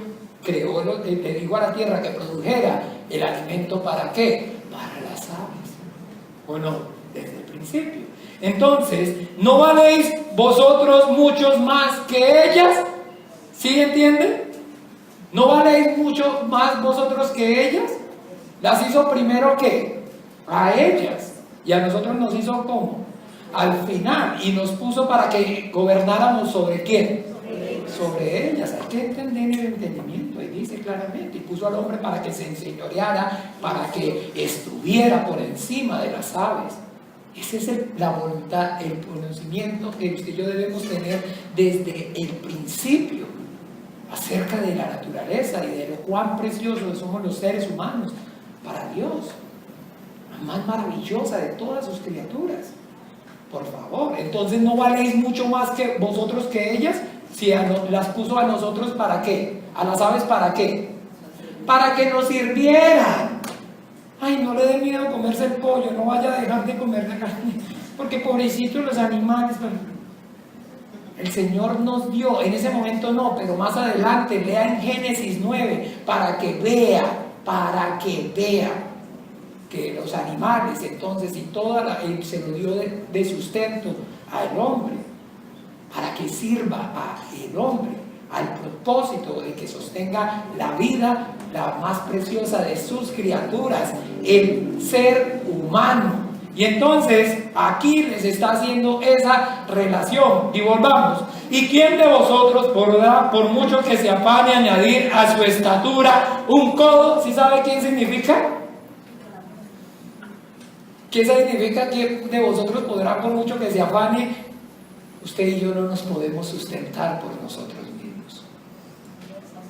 [SPEAKER 1] creó, le dijo a la tierra que produjera el alimento. ¿Para qué? Para las aves. ¿O no? Desde el principio. Entonces, ¿no valéis vosotros muchos más que ellas? ¿Sí entienden? ¿No valéis mucho más vosotros que ellas? ¿Las hizo primero qué? A ellas, y a nosotros nos hizo ¿cómo? Al final, y nos puso para que gobernáramos ¿sobre quién? Sobre ellas. Hay que entender el entendimiento, y dice claramente, y puso al hombre para que se enseñoreara, para que estuviera por encima de las aves. Esa es la voluntad, el conocimiento que usted y yo debemos tener desde el principio acerca de la naturaleza y de lo cuán preciosos somos los seres humanos para Dios. Más maravillosa de todas sus criaturas. Por favor, entonces no valéis mucho más que vosotros que ellas. Si las puso a nosotros, ¿para qué? A las aves, ¿para qué? Para que nos sirvieran. Ay, no le dé miedo comerse el pollo, no vaya a dejar de comer la carne, porque pobrecitos los animales. El Señor nos dio, en ese momento no, pero más adelante, lea en Génesis 9, para que vea que los animales, entonces, y se lo dio de sustento al hombre, para que sirva al hombre, al propósito de que sostenga la vida, la más preciosa de sus criaturas, el ser humano. Y entonces, aquí les está haciendo esa relación. Y volvamos. ¿Y quién de vosotros podrá, por mucho que se afane, añadir a su estatura un codo? ¿Sí sabe quién significa? ¿Qué significa que de vosotros podrá, por mucho que se afane? Usted y yo no nos podemos sustentar por nosotros mismos.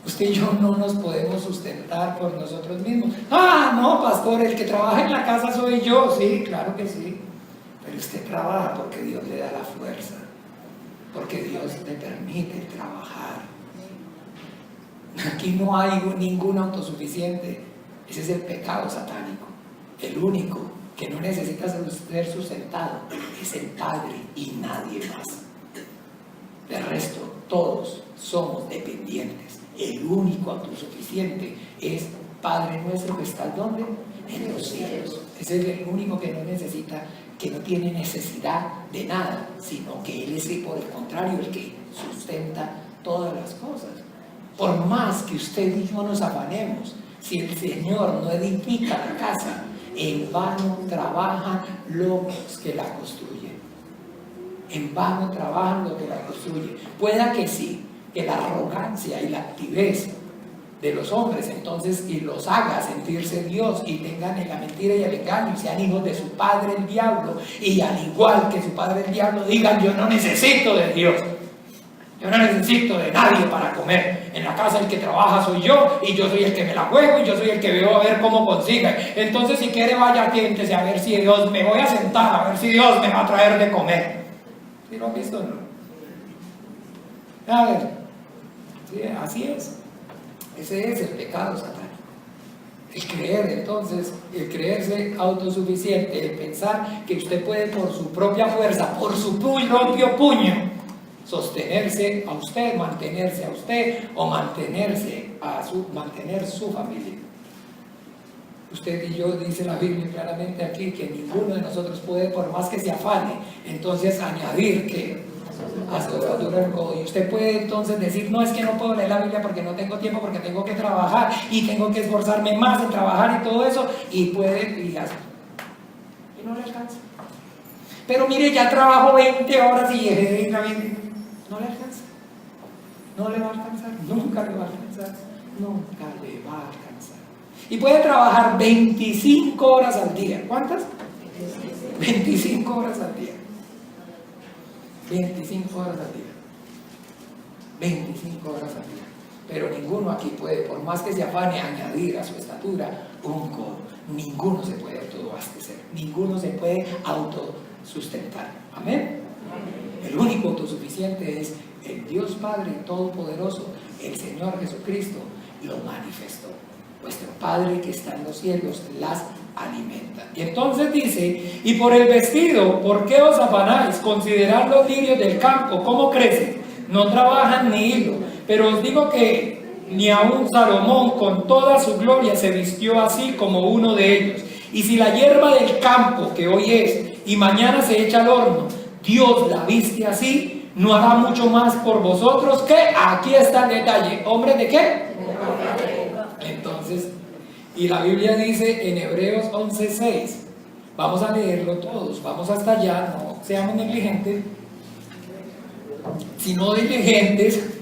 [SPEAKER 1] Usted y yo no nos podemos sustentar por nosotros mismos. Ah, no, pastor, el que trabaja en la casa soy yo. Sí, claro que sí. Pero usted trabaja porque Dios le da la fuerza. Porque Dios le permite trabajar. Aquí no hay ningún autosuficiente. Ese es el pecado satánico. El único que no necesita ser sustentado es el Padre y nadie más. De resto, todos somos dependientes. El único autosuficiente es Padre nuestro que está ¿dónde? En los cielos. Ese es el único que no necesita, que no tiene necesidad de nada, sino que Él es, por el contrario, el que sustenta todas las cosas. Por más que usted y yo nos afanemos, si el Señor no edifica la casa, en vano trabajan los que la construyen. En vano trabajan los que la construyen. Pueda que sí, que la arrogancia y la altivez de los hombres entonces y los haga sentirse Dios y tengan en la mentira y el engaño y sean hijos de su padre el diablo, y al igual que su padre el diablo digan: yo no necesito de Dios, yo no necesito de nadie para comer, en la casa el que trabaja soy yo, y yo soy el que me la juego, y yo soy el que veo a ver cómo consigue. Entonces si quiere vaya, tiéntese a ver si Dios, me voy a sentar a ver si Dios me va a traer de comer. ¿Sí lo han visto o no? A ver, sí, así es. Ese es el pecado satánico. El creer, entonces, el creerse autosuficiente, el pensar que usted puede por su propia fuerza, por su propio puño, sostenerse a usted, mantenerse a usted o mantener su familia. Usted y yo, dice la Biblia claramente aquí, que ninguno de nosotros puede, por más que se afane, entonces añadir que a su atadura el codo. Y usted puede entonces decir: no, es que no puedo leer la Biblia porque no tengo tiempo, porque tengo que trabajar y tengo que esforzarme más en trabajar y todo eso, y puede, y hace, y no le alcanza. Pero mire, ya trabajo 20 horas y dejé de ir a Biblia. No le alcanza, no le va a alcanzar, nunca le va a alcanzar, nunca le va a alcanzar. Y puede trabajar 25 horas al día. ¿Cuántas? 25 horas al día. 25 horas al día. 25 horas al día. Pero ninguno aquí puede, por más que se afane, añadir a su estatura un codo. Ninguno se puede autoabastecer. Ninguno se puede autosustentar. Amén. El único autosuficiente es el Dios Padre Todopoderoso, el Señor Jesucristo, lo manifestó. Vuestro Padre que está en los cielos las alimenta. Y entonces dice: y por el vestido, ¿por qué os afanáis? Considerad los lirios del campo, cómo crecen, no trabajan ni hilo. Pero os digo que ni aun Salomón con toda su gloria se vistió así como uno de ellos. Y si la hierba del campo, que hoy es y mañana se echa al horno, Dios la viste así, ¿no hará mucho más por vosotros? Que aquí está el detalle. ¿Hombres de qué? Entonces, y la Biblia dice en Hebreos 11:6, vamos a leerlo todos, vamos hasta allá, no seamos negligentes, sino diligentes.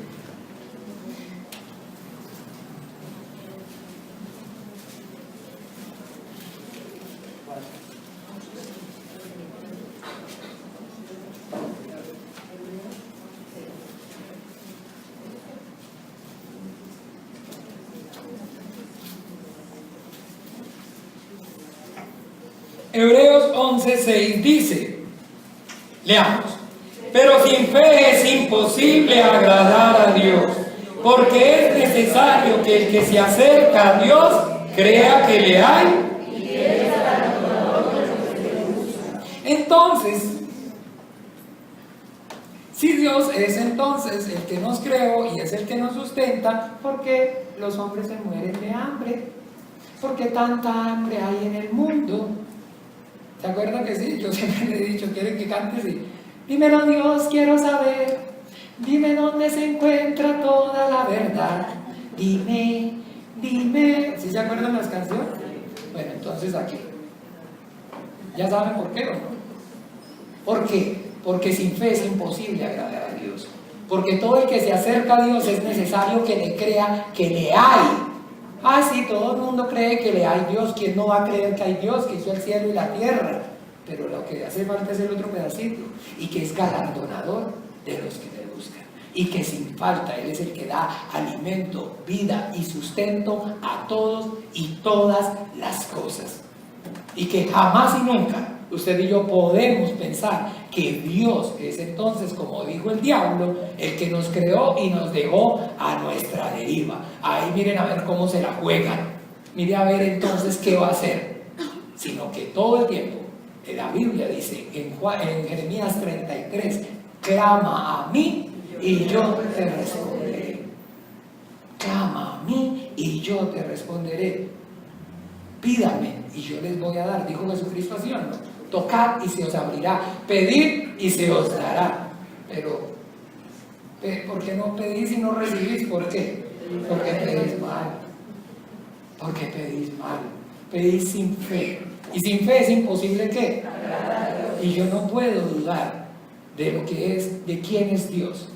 [SPEAKER 1] Hebreos 11:6 dice, leamos: pero sin fe es imposible agradar a Dios, porque es necesario que el que se acerca a Dios crea que le hay. Entonces, si Dios es entonces el que nos creó y es el que nos sustenta, ¿por qué los hombres se mueren de hambre? ¿Por qué tanta hambre hay en el mundo? ¿Se acuerdan que sí? Yo siempre le he dicho: ¿quieren que cante? Sí. Dímelo, Dios, quiero saber. Dime dónde se encuentra toda la verdad. Dime, dime. ¿Sí se acuerdan las canciones? Bueno, entonces aquí. ¿Ya saben por qué o no? ¿Por qué? Porque sin fe es imposible agradar a Dios. Porque todo el que se acerca a Dios es necesario que le crea que le hay. Ah, sí, todo el mundo cree que le hay Dios. ¿Quién no va a creer que hay Dios, que hizo el cielo y la tierra? Pero lo que hace falta es el otro pedacito, y que es galardonador de los que le buscan, y que sin falta Él es el que da alimento, vida y sustento a todos y todas las cosas, y que jamás y nunca usted y yo podemos pensar que Dios es entonces, como dijo el diablo, el que nos creó y nos dejó a nuestra deriva. Ahí miren a ver cómo se la juegan, mire a ver entonces qué va a hacer, sino que todo el tiempo, la Biblia dice en Jeremías 33, clama a mí y yo te responderé. Clama a mí y yo te responderé. Pídame y yo les voy a dar, dijo Jesucristo así, ¿o no? Tocad y se os abrirá, pedid y se os dará. Pero, ¿por qué no pedís y no recibís? ¿Por qué? Porque pedís mal. Porque pedís mal. Pedís sin fe. Y sin fe es imposible ¿qué? Y yo no puedo dudar de lo que es, de quién es Dios.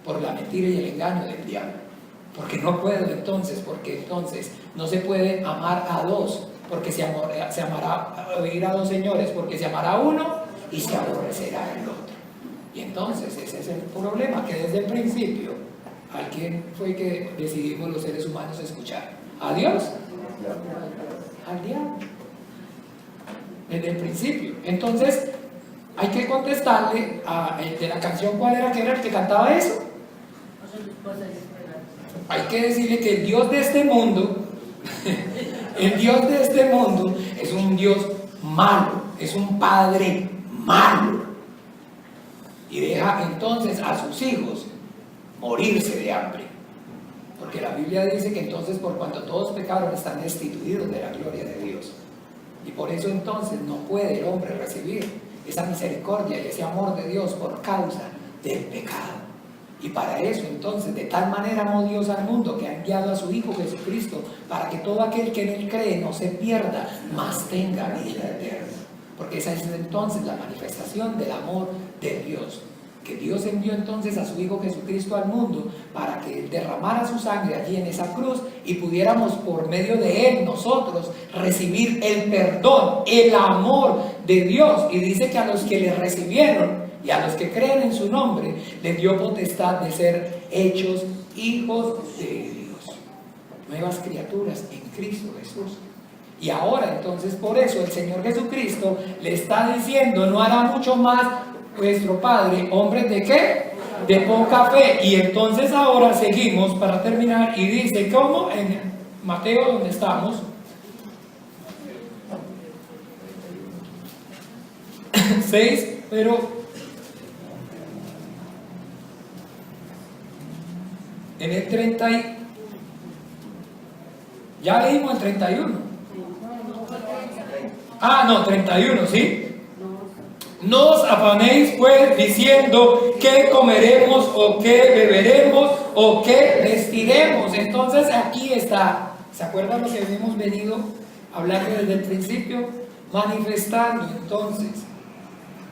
[SPEAKER 1] por la mentira y el engaño del diablo. Porque no puedo entonces, porque entonces no se puede amar a dos, porque se amará oír a dos señores, porque se amará a uno y se aborrecerá el otro. Y entonces ese es el problema, que desde el principio, ¿a quién fue que decidimos los seres humanos escuchar? ¿A Dios? Al diablo. Desde el principio. Entonces hay que contestarle a el de la canción, ¿cuál era? ¿Qué era el que cantaba eso? Hay que decirle que el Dios de este mundo el Dios de este mundo es un Dios malo, es un padre malo, y deja entonces a sus hijos morirse de hambre, porque la Biblia dice que entonces por cuanto todos pecaron están destituidos de la gloria de Dios, y por eso entonces no puede el hombre recibir esa misericordia y ese amor de Dios por causa del pecado. Y para eso entonces de tal manera amó Dios al mundo que ha enviado a su Hijo Jesucristo para que todo aquel que en él cree no se pierda, mas tenga vida eterna. Porque esa es entonces la manifestación del amor de Dios, que Dios envió entonces a su Hijo Jesucristo al mundo para que él derramara su sangre allí en esa cruz y pudiéramos por medio de él nosotros recibir el perdón, el amor de Dios. Y dice que a los que le recibieron y a los que creen en su nombre les dio potestad de ser hechos hijos de Dios, nuevas criaturas en Cristo Jesús. Y ahora entonces por eso el Señor Jesucristo le está diciendo: no hará mucho más vuestro Padre hombres de ¿qué? De poca fe. Y entonces ahora seguimos para terminar y dice, ¿cómo? En Mateo, donde estamos, 6, pero en el 30 ya leímos el 31. Ah, no, 31, ¿sí? No os afanéis pues diciendo qué comeremos o qué beberemos o qué vestiremos. Entonces aquí está, ¿se acuerdan lo que hemos venido hablando desde el principio? Manifestando entonces,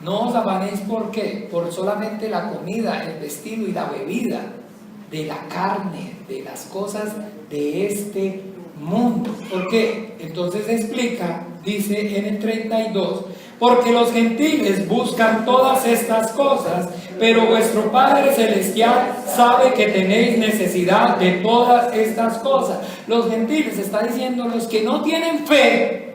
[SPEAKER 1] no os afanéis ¿por qué? Por solamente la comida, el vestido y la bebida, de la carne, de las cosas de este mundo. ¿Por qué? Entonces explica, dice en el 32, porque los gentiles buscan todas estas cosas, pero vuestro Padre Celestial sabe que tenéis necesidad de todas estas cosas. Los gentiles, está diciendo, los que no tienen fe,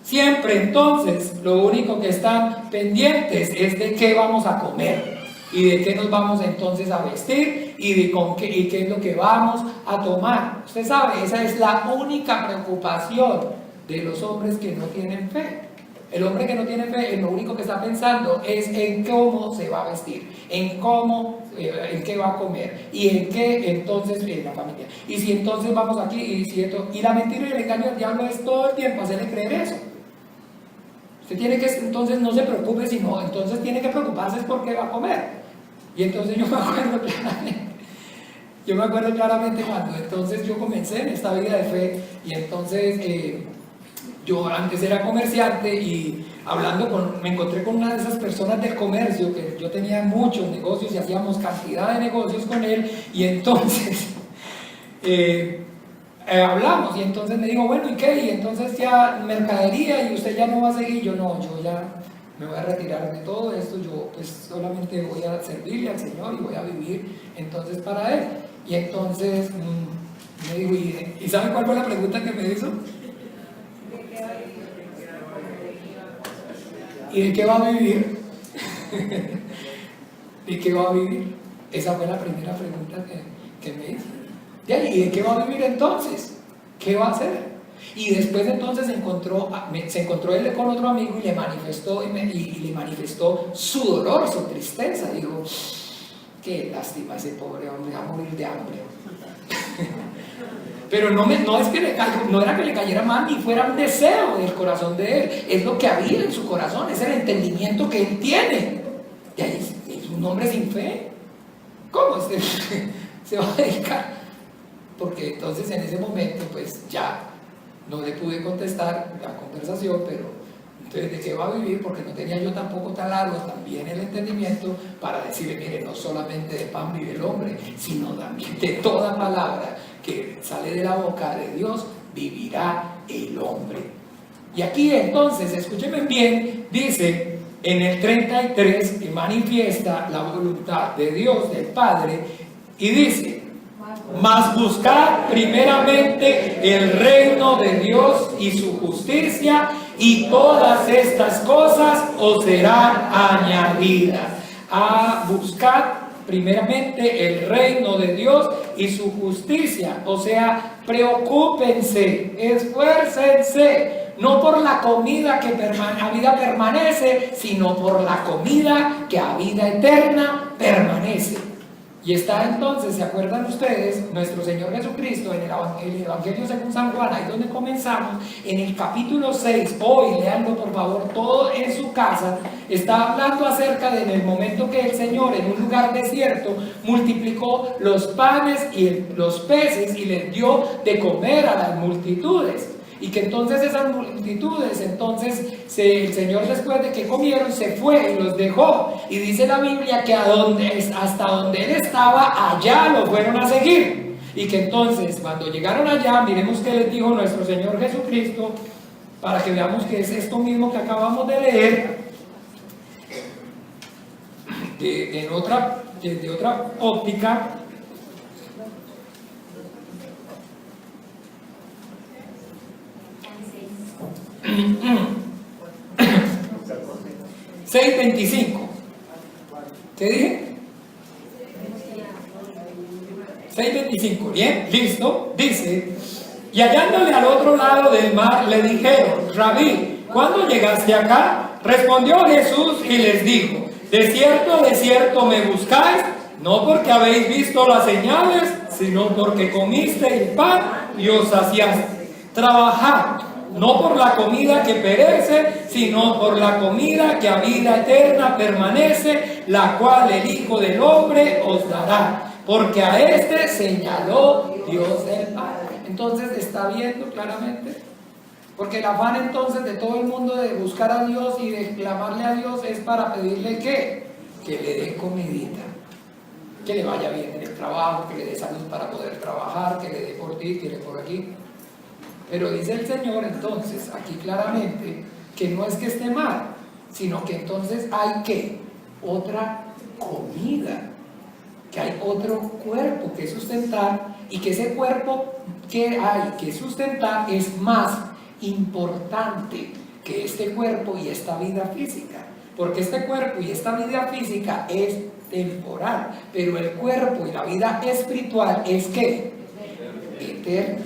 [SPEAKER 1] siempre entonces lo único que están pendientes es de qué vamos a comer y de qué nos vamos entonces a vestir y de con qué, y qué es lo que vamos a tomar. Usted sabe, esa es la única preocupación de los hombres que no tienen fe. El hombre que no tiene fe, lo único que está pensando es en cómo se va a vestir, en cómo, en qué va a comer y en qué entonces en la familia. Y si entonces vamos aquí y la mentira y el engaño del diablo es todo el tiempo hacerle creer eso. Usted tiene que, entonces no se preocupe, sino entonces tiene que preocuparse por qué va a comer. Y entonces yo me acuerdo claramente cuando entonces yo comencé en esta vida de fe, y entonces yo antes era comerciante y me encontré con una de esas personas del comercio, que yo tenía muchos negocios y hacíamos cantidad de negocios con él, y entonces hablamos, y entonces me dijo, bueno, ¿y qué? Y entonces ya mercadería, y usted ya no va a seguir. Yo ya me voy a retirar de todo esto, yo pues solamente voy a servirle al Señor y voy a vivir entonces para Él. Y entonces me dijo, ¿y sabe cuál fue la pregunta que me hizo? ¿Y de qué va a vivir? ¿De qué va a vivir? Esa fue la primera pregunta que me hizo. ¿Y de qué va a vivir entonces? ¿Qué va a hacer? Y después entonces se encontró él con otro amigo y le manifestó, y le manifestó su dolor, su tristeza. Dijo, qué lástima ese pobre hombre, va a morir de hambre. Pero no era que le cayera mal ni fuera un deseo del corazón de él, es lo que había en su corazón, es el entendimiento que él tiene. Y ahí es un hombre sin fe. ¿Cómo se va a dedicar? Porque entonces en ese momento pues ya no le pude contestar la conversación, pero Entonces, ¿de qué va a vivir? Porque no tenía yo tampoco taladro, también el entendimiento para decirle, mire, no solamente de pan vive el hombre, sino también de toda palabra que sale de la boca de Dios, vivirá el hombre. Y aquí entonces, escúchenme bien, dice en el 33, que manifiesta la voluntad de Dios, del Padre, y dice, mas buscad primeramente el reino de Dios y su justicia, y todas estas cosas os serán añadidas. A buscar primeramente el reino de Dios y su justicia, o sea, preocúpense, esfuércense, no por la comida que a vida permanece, sino por la comida que a vida eterna permanece. Y está entonces, ¿se acuerdan ustedes? Nuestro Señor Jesucristo en el Evangelio según San Juan, ahí donde comenzamos, en el capítulo 6, hoy leanlo por favor, todo en su casa, está hablando acerca de en el momento que el Señor en un lugar desierto multiplicó los panes y los peces y les dio de comer a las multitudes. Y que entonces esas multitudes, entonces el Señor después de que comieron se fue y los dejó. Y dice la Biblia que hasta donde Él estaba, allá lo fueron a seguir. Y que entonces cuando llegaron allá, miremos qué les dijo nuestro Señor Jesucristo, para que veamos que es esto mismo que acabamos de leer, desde otra óptica. 6:25. ¿Qué dije? 6:25. Bien, listo. Dice, y hallándole al otro lado del mar, le dijeron, Rabí, ¿cuándo llegaste acá? Respondió Jesús y les dijo, de cierto me buscáis, no porque habéis visto las señales, sino porque comiste el pan y os saciaste. Trabajad, no por la comida que perece, sino por la comida que a vida eterna permanece, la cual el Hijo del Hombre os dará, porque a este señaló Dios el Padre. Entonces está viendo claramente, porque el afán entonces de todo el mundo de buscar a Dios y de clamarle a Dios es para pedirle ¿qué? Que le dé comidita, que le vaya bien en el trabajo, que le dé salud para poder trabajar, que le dé por ti, que le dé por aquí. Pero dice el Señor entonces aquí claramente que no es que esté mal, sino que entonces hay que otra comida, que hay otro cuerpo que sustentar, y que ese cuerpo que hay que sustentar es más importante que este cuerpo y esta vida física, porque este cuerpo y esta vida física es temporal, pero el cuerpo y la vida espiritual es ¿qué? Eterna.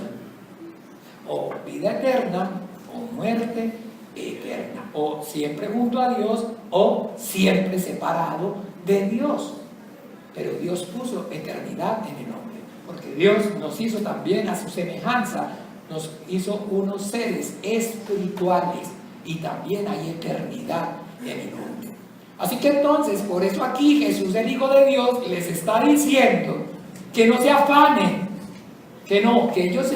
[SPEAKER 1] O vida eterna, o muerte eterna, o siempre junto a Dios, o siempre separado de Dios. Pero Dios puso eternidad en el hombre, porque Dios nos hizo también a su semejanza, nos hizo unos seres espirituales, y también hay eternidad en el hombre. Así que entonces, por eso aquí Jesús, el Hijo de Dios, les está diciendo que no se afanen, que ellos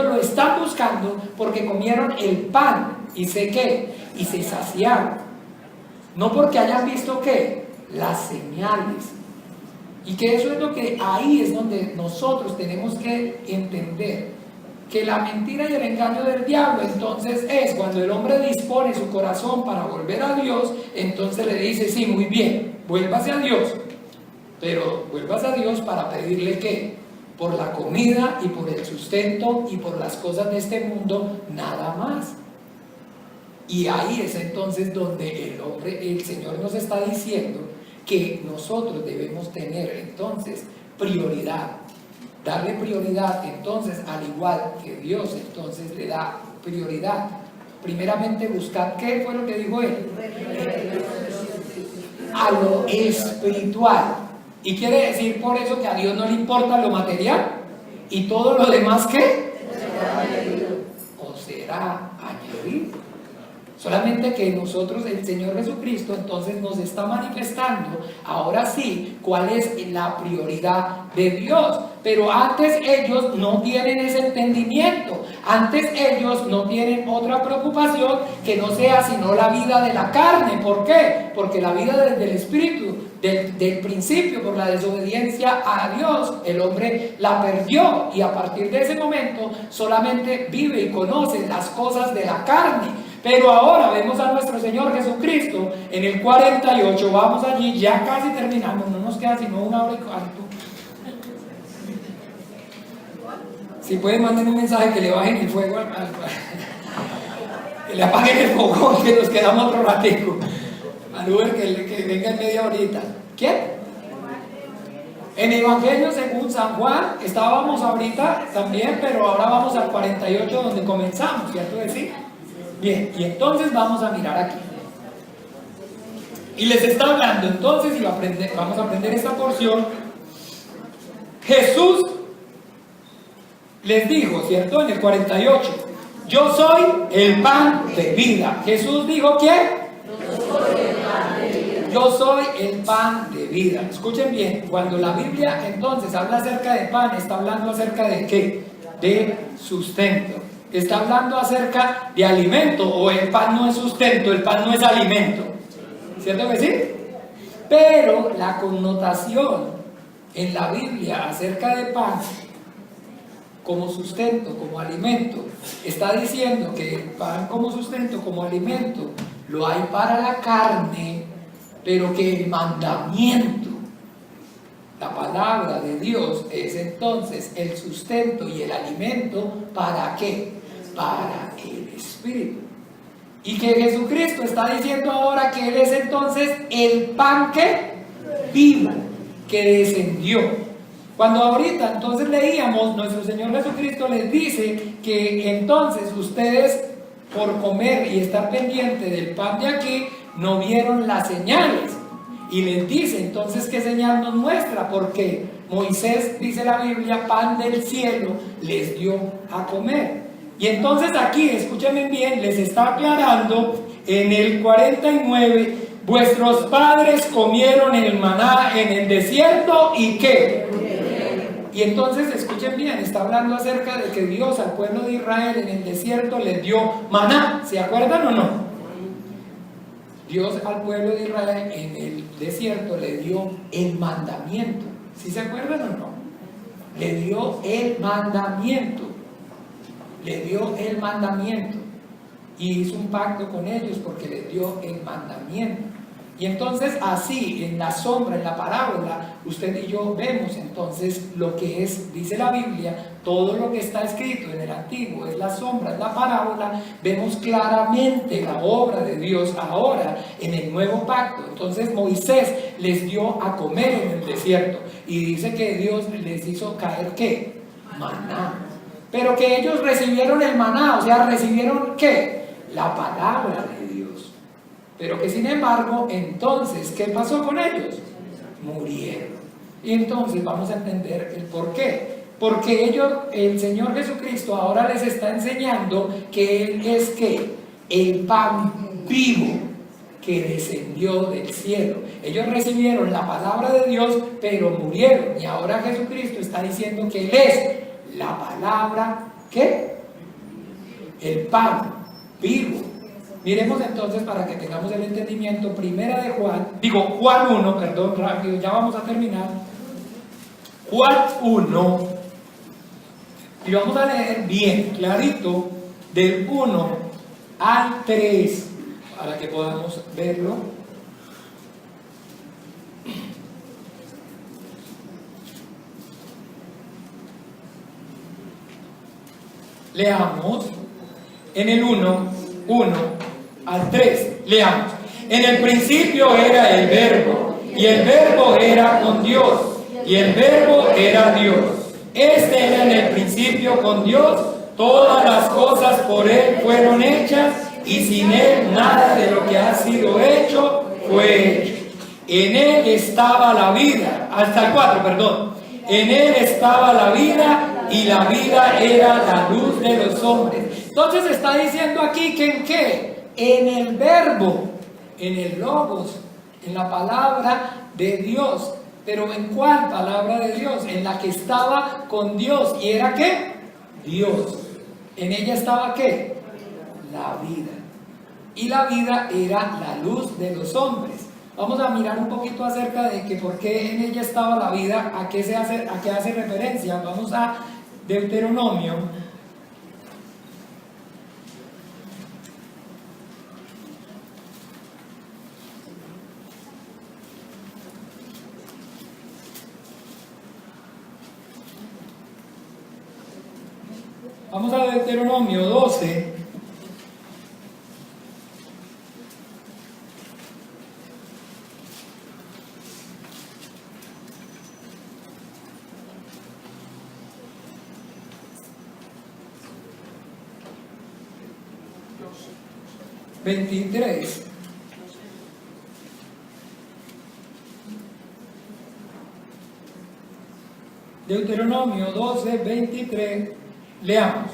[SPEAKER 1] lo están buscando porque comieron el pan y y se saciaron, no porque hayan visto las señales. Y que eso es lo que ahí es donde nosotros tenemos que entender, que la mentira y el engaño del diablo entonces es cuando el hombre dispone su corazón para volver a Dios, entonces le dice, sí, muy bien, vuélvase a Dios, pero vuélvase a Dios para pedirle ¿qué? Por la comida y por el sustento y por las cosas de este mundo, nada más. Y ahí es entonces donde el Señor nos está diciendo que nosotros debemos tener entonces prioridad, darle prioridad entonces al igual que Dios entonces le da prioridad. Primeramente buscar, ¿qué fue lo que dijo él? A lo espiritual. Y quiere decir por eso que a Dios no le importa lo material, y todo lo demás ¿qué? O será añadido. Solamente que nosotros, el Señor Jesucristo, entonces nos está manifestando, ahora sí, cuál es la prioridad de Dios. Pero antes ellos no tienen ese entendimiento, antes ellos no tienen otra preocupación que no sea sino la vida de la carne. ¿Por qué? Porque la vida del Espíritu, del principio, por la desobediencia a Dios, el hombre la perdió, y a partir de ese momento solamente vive y conoce las cosas de la carne. Pero ahora vemos a nuestro Señor Jesucristo en el 48, vamos allí, ya casi terminamos, no nos queda sino una hora y cuarto. Si pueden, manden un mensaje que le bajen el fuego que le apaguen el fogón, que nos quedamos otro ratico. Al Uber que venga en media horita. ¿Quién? En Evangelio según San Juan, estábamos ahorita también, pero ahora vamos al 48 donde comenzamos, ¿cierto decir? Bien, y entonces vamos a mirar aquí. Y les está hablando entonces, y vamos a aprender esta porción. Jesús les dijo, ¿cierto? En el 48, yo soy el pan de vida. Jesús dijo, ¿quién? Yo soy el pan de vida. Escuchen bien, cuando la Biblia entonces habla acerca de pan, está hablando acerca de ¿qué? De sustento. Está hablando acerca de alimento, o el pan no es sustento, el pan no es alimento. ¿Cierto que sí? Pero la connotación en la Biblia acerca de pan como sustento, como alimento, está diciendo que el pan como sustento, como alimento, lo hay para la carne, pero que el mandamiento, la palabra de Dios, es entonces el sustento y el alimento. ¿Para qué? Para el Espíritu. Y que Jesucristo está diciendo ahora que Él es entonces el pan que vivo, que descendió. Cuando ahorita entonces leíamos, nuestro Señor Jesucristo les dice que entonces ustedes, por comer y estar pendiente del pan de aquí, no vieron las señales. Y les dice entonces qué señal nos muestra, porque Moisés, dice la Biblia, pan del cielo les dio a comer. Y entonces aquí, escúchenme bien, les está aclarando en el 49, vuestros padres comieron el maná en el desierto, ¿y qué? Y entonces, escuchen bien, está hablando acerca de que Dios al pueblo de Israel en el desierto les dio maná. ¿Se acuerdan o no? Dios al pueblo de Israel en el desierto le dio el mandamiento. ¿Sí se acuerdan o no? Le dio el mandamiento. Le dio el mandamiento. Y hizo un pacto con ellos porque les dio el mandamiento. Y entonces así, en la sombra, en la parábola, usted y yo vemos entonces lo que es, dice la Biblia, todo lo que está escrito en el Antiguo, es la sombra, es la parábola, vemos claramente la obra de Dios ahora en el nuevo pacto. Entonces Moisés les dio a comer en el desierto y dice que Dios les hizo caer ¿qué? Maná. Pero que ellos recibieron el maná, o sea, recibieron ¿qué? La palabra de Dios. Pero que sin embargo, entonces, ¿qué pasó con ellos? Murieron. Y entonces vamos a entender el por qué. Porque ellos, el Señor Jesucristo ahora les está enseñando que Él es ¿qué? El pan vivo que descendió del cielo. Ellos recibieron la palabra de Dios, pero murieron. Y ahora Jesucristo está diciendo que Él es la palabra, ¿qué? El pan vivo. Miremos entonces para que tengamos el entendimiento, primera de Juan 1, perdón, rápido, ya vamos a terminar. Juan 1, y vamos a leer bien, clarito, del 1 al 3, para que podamos verlo. Leamos en el 1 al 3, leamos. En el principio era el Verbo, y el Verbo era con Dios, y el Verbo era Dios. Este era en el principio con Dios. Todas las cosas por Él fueron hechas, y sin Él nada de lo que ha sido hecho fue hecho. En Él estaba la vida, hasta el 4, perdón. En Él estaba la vida, y la vida era la luz de los hombres. Entonces está diciendo aquí que ¿en qué? en el verbo, en el logos, en la palabra de Dios. Pero ¿en cuál palabra de Dios? En la que estaba con Dios. ¿Y era qué? Dios. En ella estaba ¿qué? La vida. Y la vida era la luz de los hombres. Vamos a mirar un poquito acerca de que por qué en ella estaba la vida, a qué hace referencia. Vamos a Deuteronomio. Vamos a Deuteronomio 12. (23) Deuteronomio 12, 23. Leamos.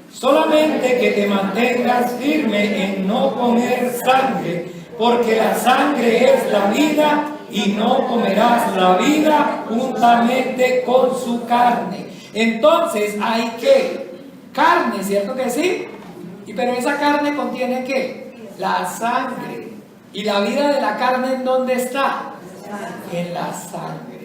[SPEAKER 1] Solamente que te mantengas firme en no comer sangre, porque la sangre es la vida, y no comerás la vida juntamente con su carne. Entonces hay que carne, ¿cierto que sí? Pero esa carne contiene ¿qué? La sangre. ¿Y la vida de la carne en dónde está? En la sangre.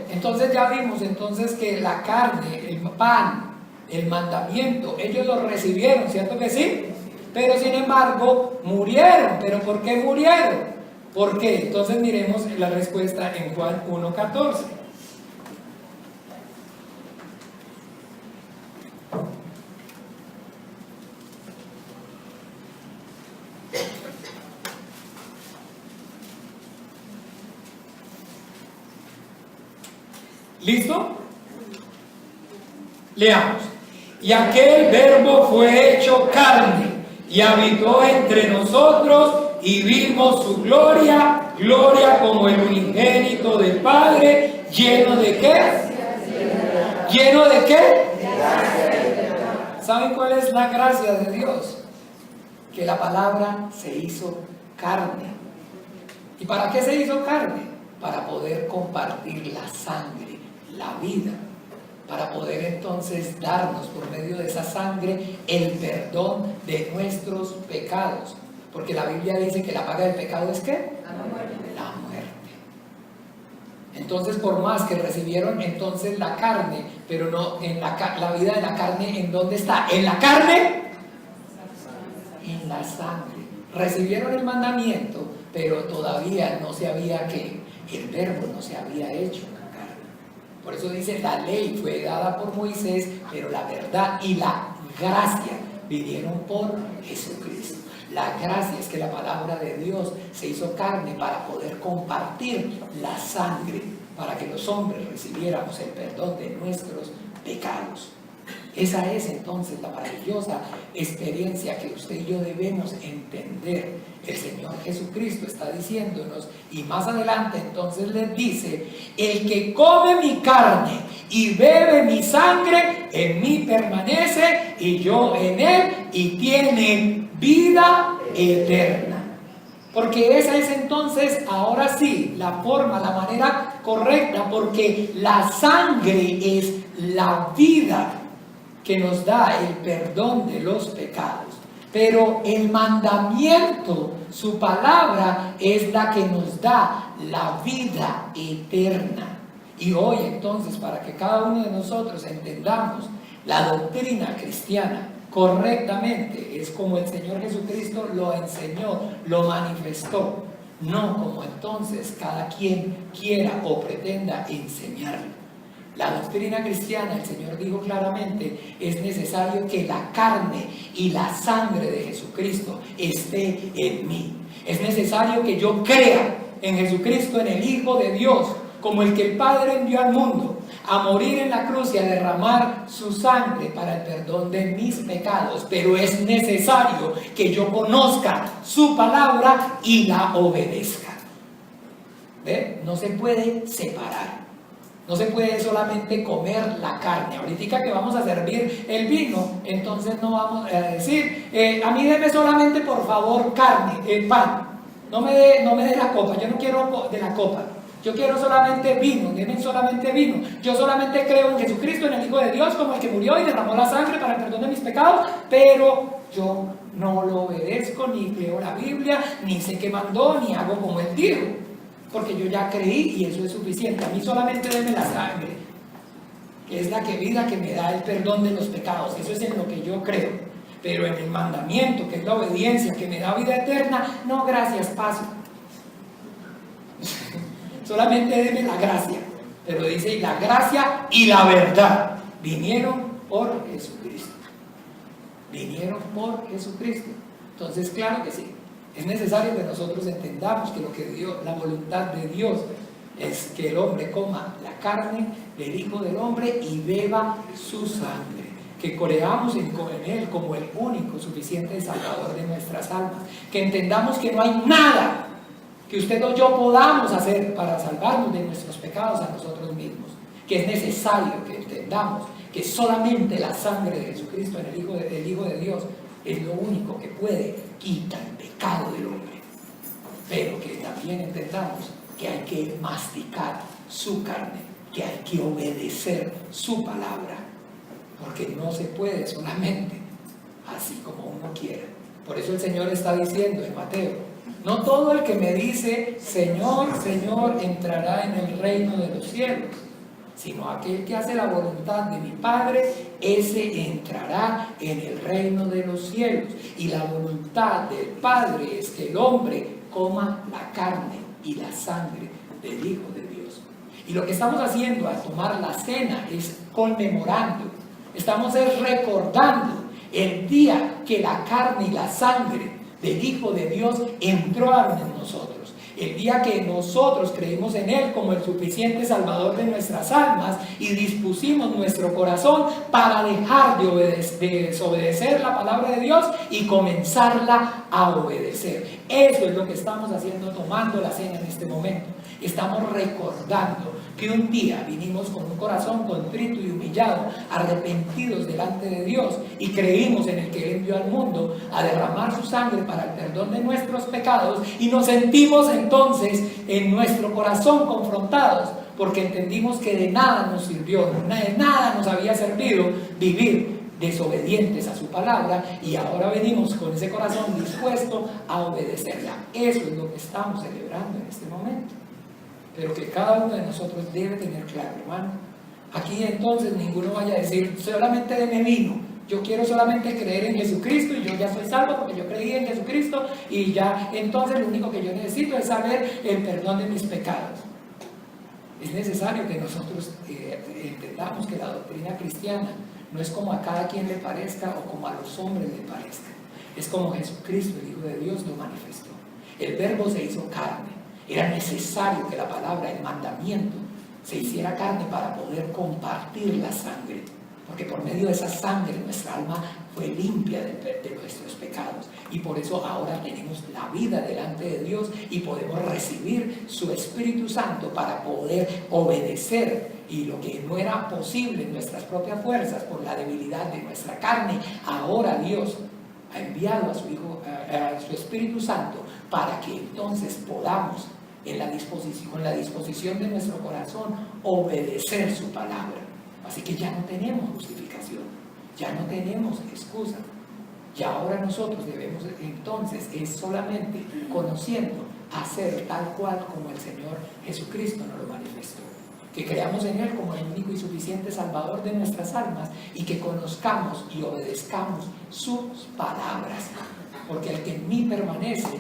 [SPEAKER 1] Entonces ya vimos entonces que la carne, el pan, el mandamiento, ellos lo recibieron, ¿cierto que sí? Pero sin embargo murieron. ¿Pero por qué murieron? ¿Por qué? Entonces miremos la respuesta en Juan 1:14. ¿Listo? Leamos. Y aquel verbo fue hecho carne y habitó entre nosotros y vimos su gloria, gloria como el unigénito del Padre, lleno de ¿qué? ¿Lleno de qué? ¿Saben cuál es la gracia de Dios? Que la palabra se hizo carne. ¿Y para qué se hizo carne? Para poder compartir la sangre, la vida, para poder entonces darnos por medio de esa sangre el perdón de nuestros pecados, porque la Biblia dice que la paga del pecado es ¿qué? La muerte. Entonces, por más que recibieron entonces la carne, pero no en la vida de la carne, ¿en dónde está? ¿En la carne? En la sangre. Recibieron el mandamiento, pero todavía no se había que el verbo no se había hecho. Por eso dice, la ley fue dada por Moisés, pero la verdad y la gracia vinieron por Jesucristo. La gracia es que la palabra de Dios se hizo carne para poder compartir la sangre, para que los hombres recibiéramos el perdón de nuestros pecados. Esa es entonces la maravillosa experiencia que usted y yo debemos entender. El Señor Jesucristo está diciéndonos, y más adelante entonces les dice: el que come mi carne y bebe mi sangre, en mí permanece y yo en él, y tiene vida eterna. Porque esa es entonces, ahora sí, la forma, la manera correcta, porque la sangre es la vida que nos da el perdón de los pecados. Pero el mandamiento, su palabra, es la que nos da la vida eterna. Y hoy entonces, para que cada uno de nosotros entendamos la doctrina cristiana correctamente, es como el Señor Jesucristo lo enseñó, lo manifestó, no como entonces cada quien quiera o pretenda enseñarlo. La doctrina cristiana, el Señor dijo claramente, es necesario que la carne y la sangre de Jesucristo esté en mí. Es necesario que yo crea en Jesucristo, en el Hijo de Dios, como el que el Padre envió al mundo a morir en la cruz y a derramar su sangre para el perdón de mis pecados. Pero es necesario que yo conozca su palabra y la obedezca. ¿Ve? No se puede separar. No se puede solamente comer la carne. Ahorita que vamos a servir el vino, entonces no vamos a decir, a mí deme solamente por favor carne, pan. No me dé la copa, yo no quiero de la copa. Yo quiero solamente vino, denme solamente vino. Yo solamente creo en Jesucristo, en el Hijo de Dios, como el que murió y derramó la sangre para el perdón de mis pecados, pero yo no lo obedezco, ni leo la Biblia, ni sé qué mandó, ni hago como Él dijo. Porque yo ya creí y eso es suficiente. A mí solamente denme la sangre, que es la vida que me da el perdón de los pecados. Eso es en lo que yo creo. Pero en el mandamiento, que es la obediencia, que me da vida eterna, no, gracias, paso. Solamente denme la gracia. Pero dice, la gracia y la verdad vinieron por Jesucristo. Vinieron por Jesucristo. Entonces, claro que sí. Es necesario que nosotros entendamos que lo que Dios, la voluntad de Dios es que el hombre coma la carne del Hijo del Hombre y beba su sangre. Que creamos en Él como el único suficiente Salvador de nuestras almas. Que entendamos que no hay nada que usted o yo podamos hacer para salvarnos de nuestros pecados a nosotros mismos. Que es necesario que entendamos que solamente la sangre de Jesucristo, el Hijo de Dios, es lo único que puede quitar el pecado del hombre. Pero que también entendamos que hay que masticar su carne, que hay que obedecer su palabra, porque no se puede solamente así como uno quiera. Por eso el Señor está diciendo en Mateo, no todo el que me dice Señor, Señor entrará en el reino de los cielos, sino aquel que hace la voluntad de mi Padre, ese entrará en el reino de los cielos. Y la voluntad del Padre es que el hombre coma la carne y la sangre del Hijo de Dios. Y lo que estamos haciendo al tomar la cena es conmemorando, estamos recordando el día que la carne y la sangre del Hijo de Dios entraron en nosotros. El día que nosotros creímos en Él como el suficiente Salvador de nuestras almas y dispusimos nuestro corazón para dejar de desobedecer la palabra de Dios y comenzarla a obedecer. Eso es lo que estamos haciendo tomando la cena en este momento. Estamos recordando que un día vinimos con un corazón contrito y humillado, arrepentidos delante de Dios, y creímos en el que Él envió al mundo a derramar su sangre para el perdón de nuestros pecados, y nos sentimos entonces en nuestro corazón confrontados, porque entendimos que de nada nos sirvió, de nada nos había servido vivir desobedientes a su palabra, y ahora venimos con ese corazón dispuesto a obedecerla. Eso es lo que estamos celebrando en este momento. Pero que cada uno de nosotros debe tener claro, hermano. Aquí entonces ninguno vaya a decir, solamente deme vino. Yo quiero solamente creer en Jesucristo y yo ya soy salvo porque yo creí en Jesucristo y ya entonces lo único que yo necesito es saber el perdón de mis pecados. Es necesario que nosotros entendamos que la doctrina cristiana no es como a cada quien le parezca o como a los hombres le parezca. Es como Jesucristo, el Hijo de Dios, lo manifestó. El Verbo se hizo carne. Era necesario que la palabra, el mandamiento, se hiciera carne para poder compartir la sangre, porque por medio de esa sangre nuestra alma fue limpia de nuestros pecados, y por eso ahora tenemos la vida delante de Dios y podemos recibir su Espíritu Santo para poder obedecer, y lo que no era posible en nuestras propias fuerzas por la debilidad de nuestra carne, ahora Dios ha enviado a su Hijo, a su Espíritu Santo, para que entonces podamos con la disposición de nuestro corazón obedecer su palabra. Así que ya no tenemos justificación, ya no tenemos excusa. Y ahora nosotros debemos entonces, es solamente conociendo, hacer tal cual como el Señor Jesucristo nos lo manifestó. Que creamos en Él como el único y suficiente Salvador de nuestras almas y que conozcamos y obedezcamos sus palabras. Porque el que en mí permanece,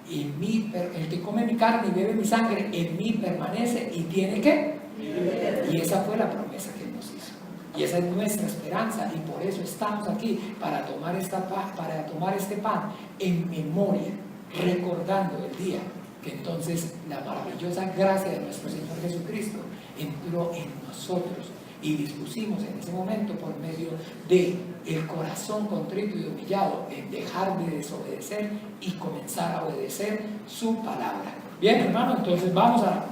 [SPEAKER 1] el que come mi carne y bebe mi sangre, en mí permanece y tiene ¿qué? Y esa fue la promesa que Él nos hizo. Y esa es nuestra esperanza, y por eso estamos aquí para tomar este pan en memoria, recordando el día que entonces la maravillosa gracia de nuestro Señor Jesucristo entró en nosotros y dispusimos en ese momento por medio de el corazón contrito y humillado en dejar de desobedecer y comenzar a obedecer su palabra. Bien, hermano, entonces vamos a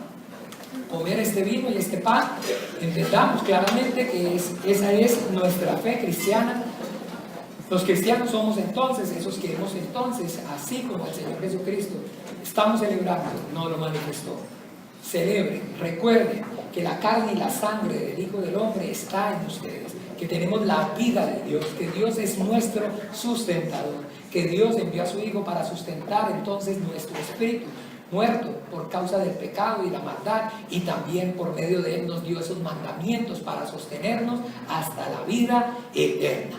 [SPEAKER 1] comer este vino y este pan, entendamos claramente que esa es nuestra fe cristiana. Los cristianos somos entonces esos que hemos entonces, así como el Señor Jesucristo, estamos celebrando, no lo manifestó. Celebren, recuerden que la carne y la sangre del Hijo del Hombre está en ustedes, que tenemos la vida de Dios, que Dios es nuestro sustentador, que Dios envió a su Hijo para sustentar entonces nuestro espíritu muerto por causa del pecado y la maldad, y también por medio de Él nos dio esos mandamientos para sostenernos hasta la vida eterna.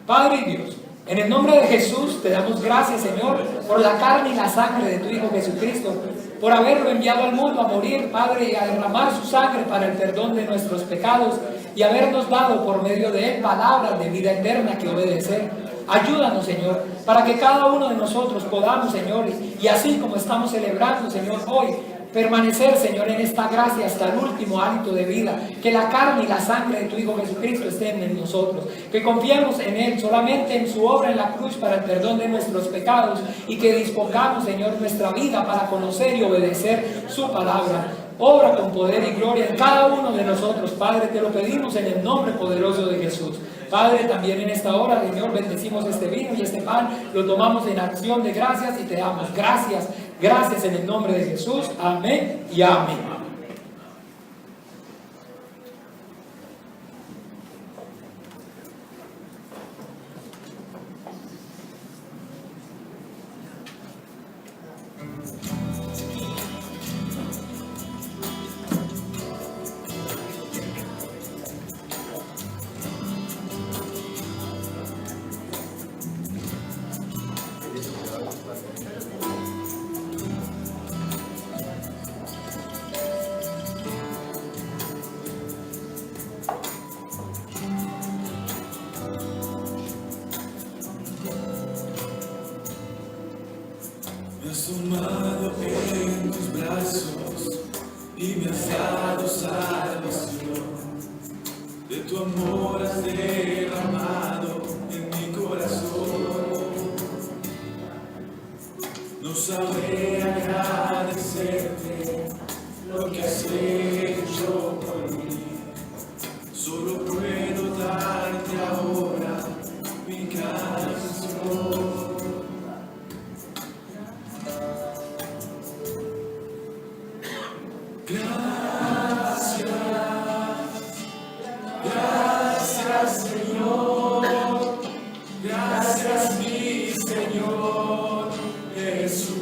[SPEAKER 1] Padre y Dios, en el nombre de Jesús te damos gracias, Señor, por la carne y la sangre de tu Hijo Jesucristo, por haberlo enviado al mundo a morir, Padre, y a derramar su sangre para el perdón de nuestros pecados, y habernos dado por medio de Él palabras de vida eterna que obedecer. Ayúdanos, Señor, para que cada uno de nosotros podamos, Señor, y así como estamos celebrando, Señor, hoy, permanecer, Señor, en esta gracia hasta el último hálito de vida. Que la carne y la sangre de tu Hijo Jesucristo estén en nosotros. Que confiemos en Él, solamente en su obra en la cruz para el perdón de nuestros pecados. Y que dispongamos, Señor, nuestra vida para conocer y obedecer su palabra. Obra con poder y gloria en cada uno de nosotros, Padre, te lo pedimos en el nombre poderoso de Jesús. Padre, también en esta hora, Señor, bendecimos este vino y este pan, lo tomamos en acción de gracias y te damos gracias, gracias en el nombre de Jesús. Amén y amén.
[SPEAKER 2] Me has tomado en tus brazos y me has dado salvación. De tu amor has derramado en mi corazón. No sabré agradecerte lo que has hecho por mí. Solo puedo darte ahora mi canción. Gracias Señor, gracias mi Señor Jesús.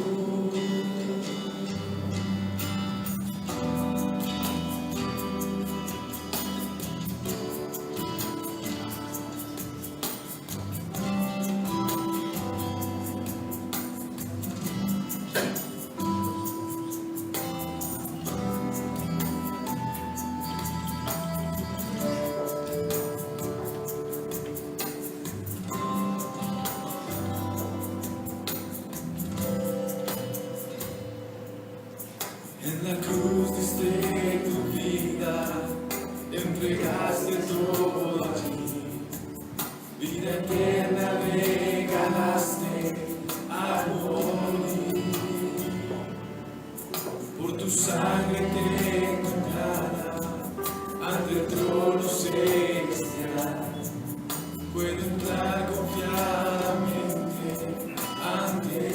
[SPEAKER 2] En la cruz diste tu vida, entregaste todo a ti. Vida eterna regalaste a morir. Por tu sangre tengo entrada ante el trono celestial. Puedo entrar confiadamente ante ti.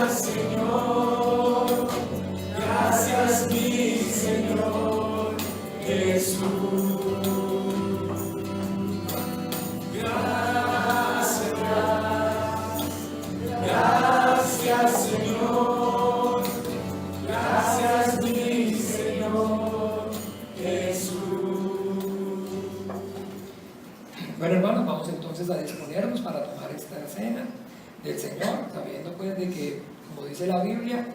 [SPEAKER 2] Señor, gracias mi Señor Jesús. Gracias Señor, gracias mi Señor Jesús.
[SPEAKER 1] Bueno, hermanos, vamos entonces a disponernos para tomar esta cena del Señor, sabiendo pues de que, como dice la Biblia,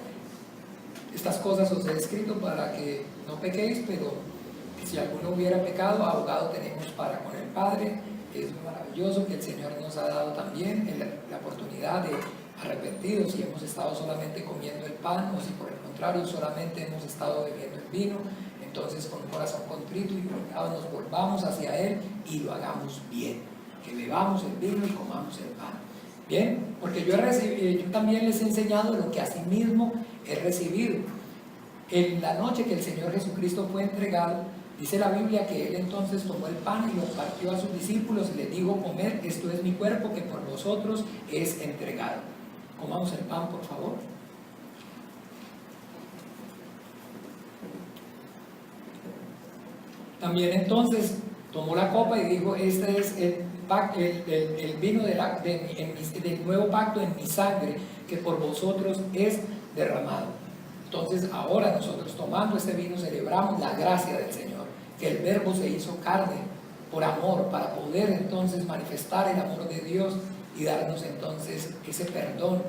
[SPEAKER 1] estas cosas os he escrito para que no pequéis, pero si alguno hubiera pecado, abogado tenemos para con el Padre. Es maravilloso que el Señor nos ha dado también la oportunidad de arrepentirnos si hemos estado solamente comiendo el pan, o si por el contrario solamente hemos estado bebiendo el vino. entonces con un corazón contrito y humillado nos volvamos hacia Él y lo hagamos bien, que bebamos el vino y comamos el pan. Bien, porque yo también les he enseñado lo que asimismo he recibido. En la noche que el Señor Jesucristo fue entregado, dice la Biblia que Él entonces tomó el pan y lo partió a sus discípulos y les dijo: comed, esto es mi cuerpo que por vosotros es entregado. Comamos el pan, por favor. También entonces tomó la copa y dijo: este es el vino del nuevo pacto en mi sangre, que por vosotros es derramado. Entonces ahora nosotros, tomando este vino, celebramos la gracia del Señor, que el Verbo se hizo carne por amor, para poder entonces manifestar el amor de Dios y darnos entonces ese perdón,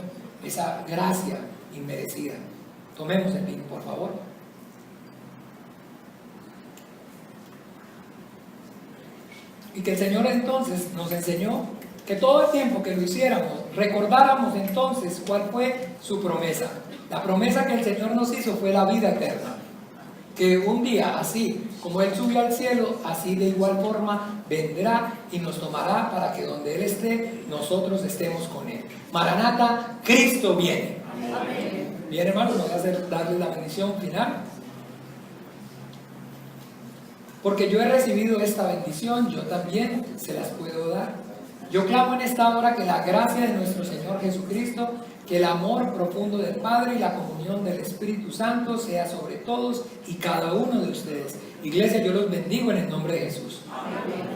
[SPEAKER 1] esa gracia inmerecida. Tomemos el vino, por favor. Y que el Señor entonces nos enseñó que todo el tiempo que lo hiciéramos, recordáramos entonces cuál fue su promesa. La promesa que el Señor nos hizo fue la vida eterna. Que un día, así como Él subió al cielo, así de igual forma vendrá y nos tomará para que donde Él esté, nosotros estemos con Él. Maranata, Cristo viene. Amén. Bien, hermanos, nos va a darle la bendición final. Porque yo he recibido esta bendición, yo también se las puedo dar. Yo clamo en esta hora que la gracia de nuestro Señor Jesucristo, que el amor profundo del Padre y la comunión del Espíritu Santo sea sobre todos y cada uno de ustedes. Iglesia, yo los bendigo en el nombre de Jesús. Amén.